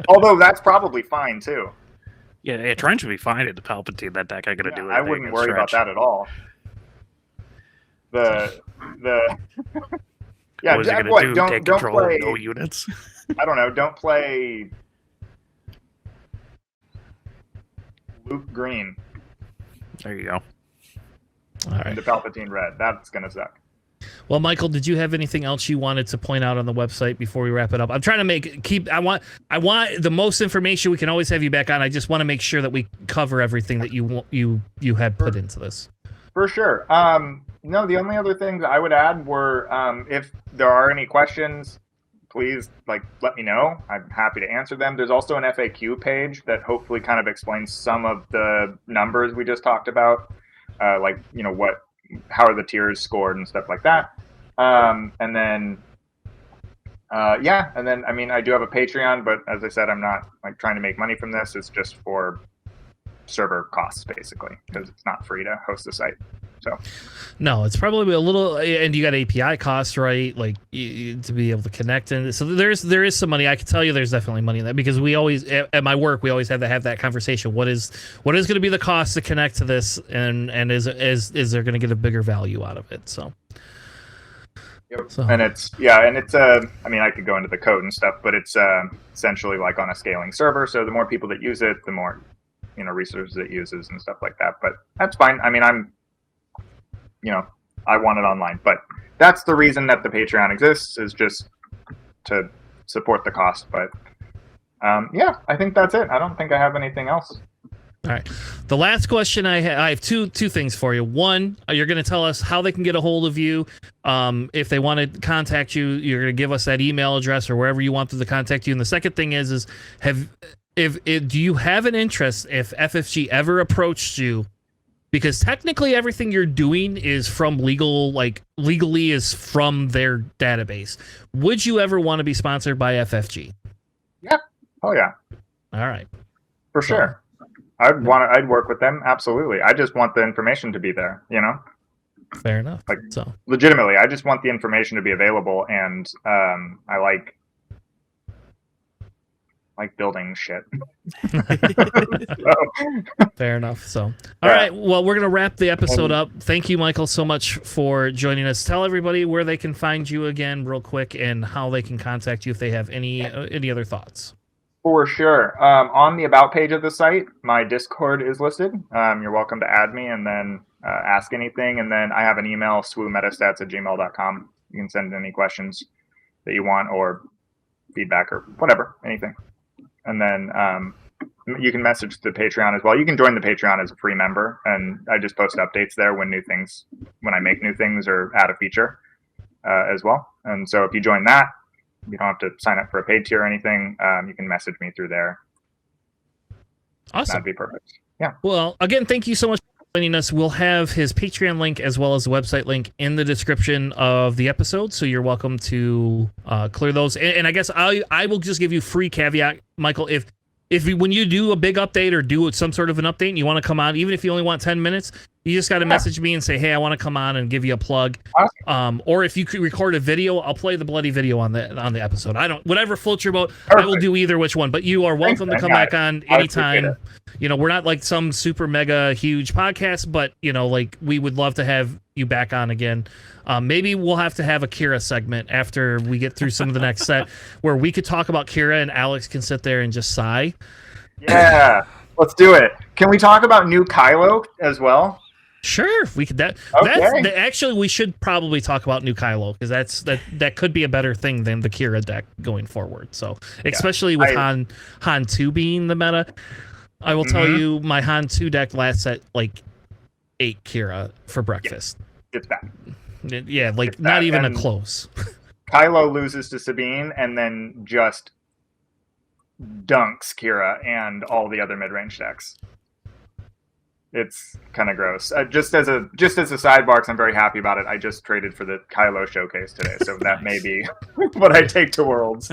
Although that's probably fine too. Yeah, Trench would be fine at the Palpatine. That deck I gotta do it. I wouldn't worry about that at all. The what is it gonna do? Take control of no units? I don't know. Don't play Luke Green. There you go. All right. And the Palpatine Red. That's gonna suck. Well, Michael, did you have anything else you wanted to point out on the website before we wrap it up? I'm trying to I want the most information. We can always have you back on. I just want to make sure that we cover everything that you had put into this. For sure. No, the only other things I would add were if there are any questions, please let me know. I'm happy to answer them. There's also an FAQ page that hopefully kind of explains some of the numbers we just talked about, how are the tiers scored and stuff like that. And then I mean, I do have a Patreon, but as I said, I'm not trying to make money from this. It's just for server costs basically, because it's not free to host the site. So no, it's probably a little, and you got API costs, right? Like to be able to connect, and so there is some money. I can tell you, there's definitely money in that, because we always at my work we always have to have that conversation. What is going to be the cost to connect to this, and is there going to get a bigger value out of it? So. Yep. So. And it's I mean, I could go into the code and stuff, but it's essentially like on a scaling server. So the more people that use it, the more resources it uses and stuff like that. But that's fine. I mean, I want it online, but that's the reason that the Patreon exists, is just to support the cost. But I think that's it. I don't think I have anything else. All right. The last question I have two things for you. One, you're going to tell us how they can get a hold of you. If they want to contact you, you're going to give us that email address or wherever you want them to contact you. And the second thing is do you have an interest if FFG ever approached you? Because technically everything you're doing is from legally is from their database. Would you ever want to be sponsored by FFG? Yeah. Oh yeah. All right. For sure. I'd work with them, absolutely. I just want the information to be there, you know? Fair enough. Like, So legitimately, I just want the information to be available, and I like building shit. fair enough. So all right, well, we're gonna wrap the episode up. Thank you, Michael, so much for joining us. Tell everybody where they can find you again, real quick, and how they can contact you if they have any other thoughts. For sure. On the about page of the site, my Discord is listed. You're welcome to add me and then ask anything. And then I have an email, swumetastats@gmail.com. You can send any questions that you want or feedback or whatever, anything. And then you can message the Patreon as well. You can join the Patreon as a free member, and I just post updates there when I make new things or add a feature as well. And so if you join that, you don't have to sign up for a paid tier or anything. You can message me through there. Awesome. That'd be perfect. Yeah. Well, again, thank you so much for joining us. We'll have his Patreon link as well as the website link in the description of the episode, so you're welcome to clear those. And I guess I will just give you free caveat, Michael, if when you do a big update or do some sort of an update and you want to come on, even if you only want 10 minutes, you just got to message me and say, hey, I want to come on and give you a plug. Awesome. Or if you could record a video, I'll play the bloody video on the episode. Whatever floats your boat. Perfect. I will do either which one, but you are welcome to come back on anytime. You know, we're not like some super mega huge podcast, but you know, like we would love to have you back on again. Maybe we'll have to have a Kira segment after we get through some of the next set where we could talk about Kira and Alex can sit there and just sigh. Yeah, let's do it. Can we talk about new Kylo as well? Sure, we could. Actually, we should probably talk about new Kylo because that could be a better thing than the Kira deck going forward. So, especially with Han 2 being the meta, I will tell you my Han 2 deck last set like 8 Kira for breakfast. It's bad. Yeah, like not even a close. Kylo loses to Sabine and then just dunks Kira and all the other mid-range decks. It's kind of gross. Just as a sidebar, because I'm very happy about it, I just traded for the Kylo showcase today, so that may be what I take to Worlds.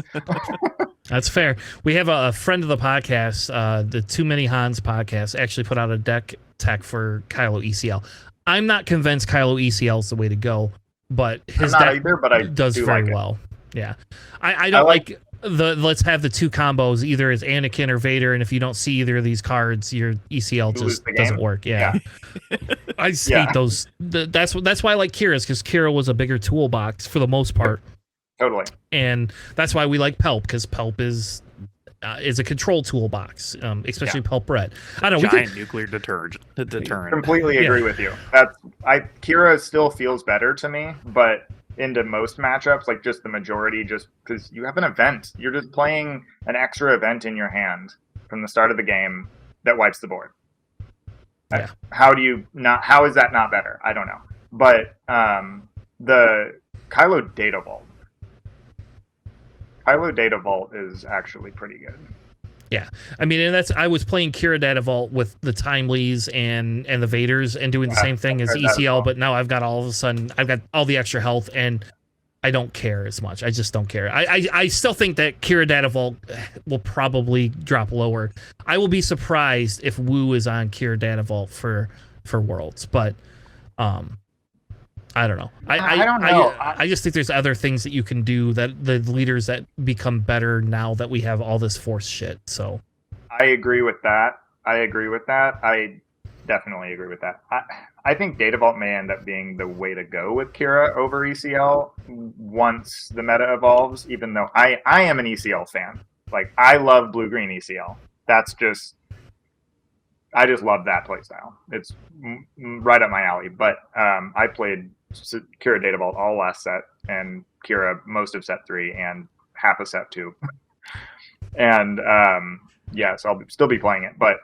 That's fair. We have a friend of the podcast, the Too Many Hans podcast, actually put out a deck tech for Kylo ECL. I'm not convinced Kylo ECL is the way to go, but his deck does very well. Yeah, I don't like let's have the two combos either as Anakin or Vader, and if you don't see either of these cards, your ECL just doesn't work. Yeah. I just hate those. That's why I like Kira's, because Kira was a bigger toolbox for the most part. Totally. And that's why we like Pelp, because Pelp is a control toolbox, especially Pelp Red. I don't know. Giant nuclear deterrent. Completely agree with you. Kira still feels better to me, but into most matchups, like just the majority, just because you have an event, you're just playing an extra event in your hand from the start of the game that wipes the board. How is that not better? I don't know. But the Kylo Data Vault is actually pretty good. Yeah, I mean, and I was playing Kira Data Vault with the Timelies and the Vaders and doing the same thing as ECL, but now I've got all the extra health and I don't care as much. I just don't care. I still think that Kira Data Vault will probably drop lower. I will be surprised if Wu is on Kira Data Vault for Worlds, but I don't know. I don't know. I just think there's other things that you can do, that the leaders that become better now that we have all this force shit. So I agree with that. I definitely agree with that. I think Data Vault may end up being the way to go with Kira over ECL once the meta evolves, even though I am an ECL fan. Like, I love blue-green ECL. I just love that playstyle. It's right up my alley. But I played Kira Data Vault all last set, and Kira most of set 3 and half of set 2. And so I'll still be playing it. But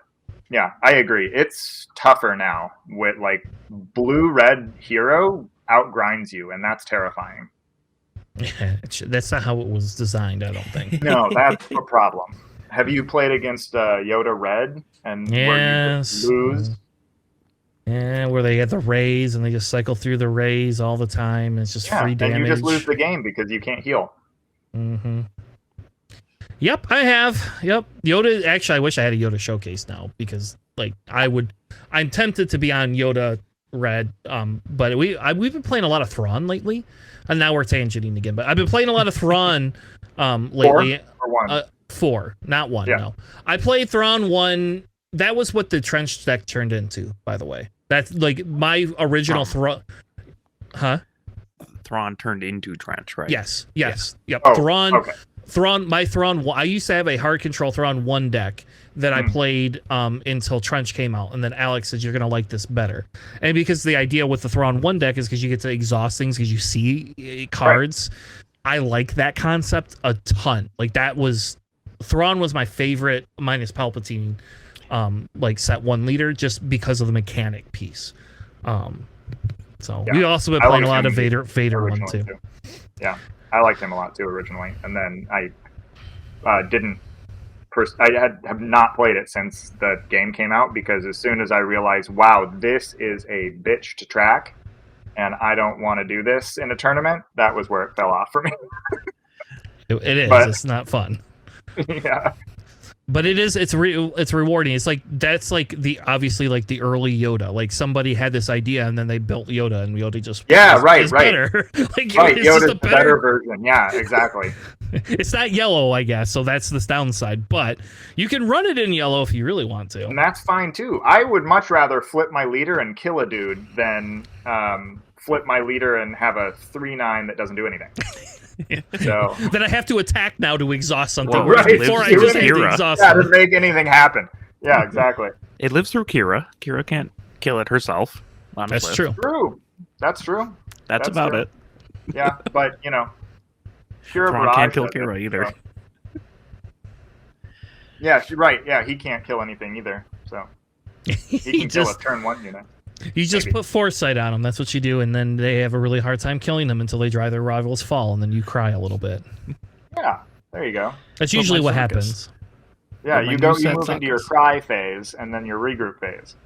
yeah, I agree. It's tougher now with like blue-red hero outgrinds you, and that's terrifying. Yeah, that's not how it was designed, I don't think. No, that's a problem. Have you played against Yoda Red and where you lose? Yeah, where they get the rays and they just cycle through the rays all the time. And it's just free damage. And you just lose the game because you can't heal. Mm-hmm. Yep, I have. Yep, Yoda. Actually, I wish I had a Yoda showcase now because like I'm tempted to be on Yoda Red. But we've been playing a lot of Thrawn lately, and now we're tangenting again. But I've been playing a lot of Thrawn lately. 4 or 1? 4, not 1. Yeah. No, I played Thrawn 1. That was what the trench deck turned into, by the way. That's like my original Thrawn. Huh? Thrawn turned into Trench, right? Yes. Yep. Oh, Thrawn. okay. My Thrawn. I used to have a hard control Thrawn 1 deck that I played until Trench came out, and then Alex said you're gonna like this better. And because the idea with the Thrawn 1 deck is because you get to exhaust things because you see cards. Right. I like that concept a ton. Like Thrawn was my favorite minus Palpatine, like set 1 leader just because of the mechanic piece. So we also been playing a lot of Vader 1 too. Yeah. I liked him a lot too originally, and then I have not played it since the game came out because as soon as I realized, wow, this is a bitch to track, and I don't want to do this in a tournament, that was where it fell off for me. It is. But it's not fun. Yeah. But it is. It's rewarding. It's like that's like obviously like the early Yoda. Like somebody had this idea and then they built Yoda, and Yoda just is better. Like Yoda's the better version. Yeah, exactly. It's not yellow, I guess, so that's the downside. But you can run it in yellow if you really want to, and that's fine too. I would much rather flip my leader and kill a dude than flip my leader and have a 3/9 that doesn't do anything. So then I have to attack now to exhaust something. Well, right. Before I just had to exhaust to make anything happen. Yeah, exactly. It lives through Kira. Kira can't kill it herself. That's true. That's true. That's about true. it. Yeah, but Kira Thrawn can't kill Kira either. So. Yeah, right. Yeah, he can't kill anything either. So he can kill a turn 1 unit. You just put foresight on them. That's what you do, and then they have a really hard time killing them until they drive their rivals fall, and then you cry a little bit. Yeah, there you go. That's usually what happens. Yeah, you move into your cry phase and then your regroup phase.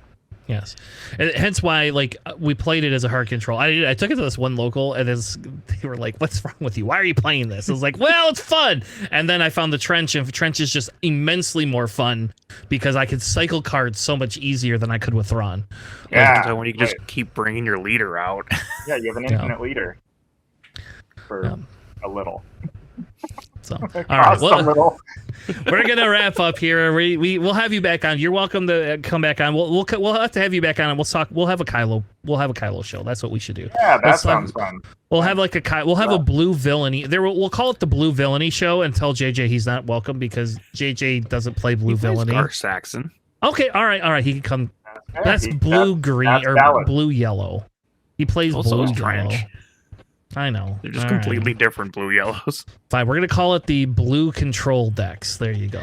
Yes, and hence why like we played it as a hard control. I took it to this one local, and they were like, "What's wrong with you? Why are you playing this?" I was like, "Well, it's fun." And then I found the trench, and trench is just immensely more fun because I could cycle cards so much easier than I could with Thrawn. Yeah, so when you just keep bringing your leader out. Yeah, you have an infinite leader for a little. So, all right, well, we're gonna wrap up here. We'll have you back on. You're welcome to come back on. We'll have to have you back on, and we'll talk. We'll have a Kylo show. That's what we should do. Yeah, that sounds fun. We'll have like we'll have a blue villainy. We'll call it the blue villainy show and tell JJ he's not welcome because JJ doesn't play blue villainy. Gar Saxon. Okay, all right. He can come. That's blue green or valid. Blue yellow. He plays blue yellow. Trench. I know. They're just completely different blue yellows. Fine, we're gonna call it the blue control decks. There you go.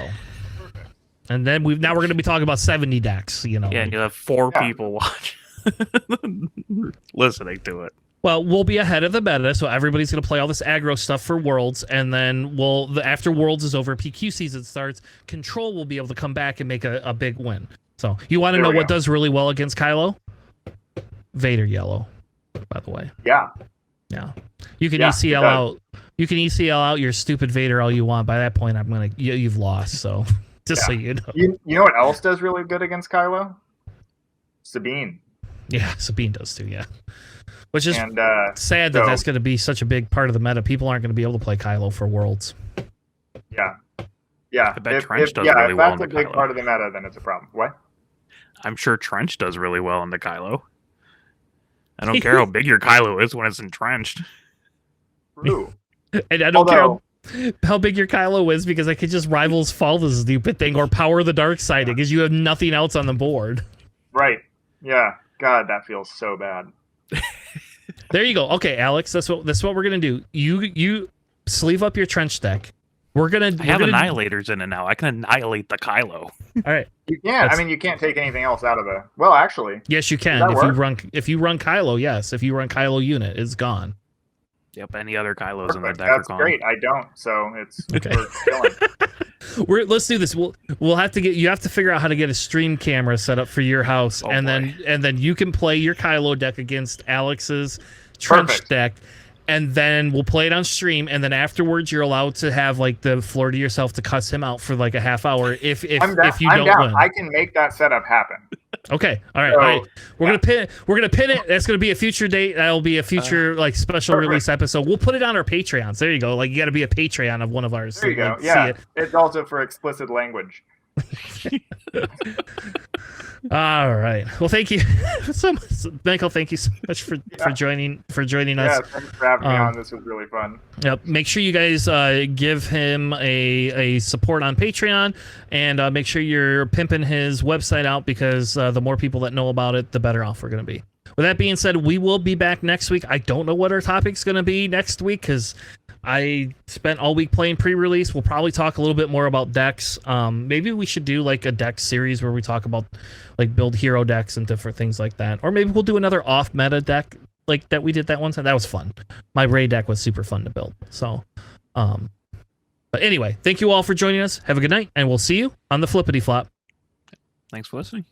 And then we're gonna be talking about 70 decks. Yeah, and you'll have 4 people watch, listening to it. Well, we'll be ahead of the meta, so everybody's gonna play all this aggro stuff for Worlds, and then after Worlds is over, PQ season starts. Control will be able to come back and make a big win. So you want to know what does really well against Kylo? Vader yellow, by the way. Yeah. Yeah, you can ECL out. You can ECL out your stupid Vader all you want. By that point, you've lost. So just so you know. You know what else does really good against Kylo? Sabine. Yeah, Sabine does too. Yeah, which is sad that that's going to be such a big part of the meta. People aren't going to be able to play Kylo for Worlds. Yeah. I bet Trench does really well in the Kylo. If that's a big part of the meta, then it's a problem. What? I'm sure Trench does really well in the Kylo. I don't care how big your Kylo is when it's entrenched. True. And I don't care how big your Kylo is because I could just rivals fall this stupid thing or power the dark side because you have nothing else on the board. Right. Yeah. God, that feels so bad. There you go. Okay, Alex, that's what we're gonna do. You sleeve up your trench deck. I have annihilators in it now. I can annihilate the Kylo. All right. You can't. I mean, you can't take anything else out of the. Well, actually. Yes, you can. If you run Kylo, yes. If you run Kylo unit, it's gone. Yep. Any other Kylos in the deck That's are gone. great. I don't. So it's okay. Let's do this. We'll have to you have to figure out how to get a stream camera set up for your house, and then you can play your Kylo deck against Alex's trench deck. and then we'll play it on stream, and then afterwards you're allowed to have like the floor to yourself to cuss him out for like a half hour if you I'm don't down. win. I can make that setup happen. Okay, all right. We're gonna pin it. That's gonna be a future date. That'll be a future like special release episode. We'll put it on our Patreons. There you go. Like you got to be a Patreon of one of ours. There you go. Like, Yeah, see it. it's also for explicit language. All right. Well, thank you so much, Michael. Thank you so much for joining us. Yeah, thanks for having me on. This was really fun. Yep. Make sure you guys give him a support on Patreon, and make sure you're pimping his website out, because the more people that know about it, the better off we're going to be. With that being said, we will be back next week. I don't know what our topic's going to be next week, because I spent all week playing pre-release. We'll probably talk a little bit more about decks. Maybe we should do like a deck series where we talk about like build hero decks and different things like that. Or maybe we'll do another off-meta deck like that we did that one time. That was fun. My Ray deck was super fun to build. So, but anyway, thank you all for joining us. Have a good night, and we'll see you on the Flippity Flop. Thanks for listening.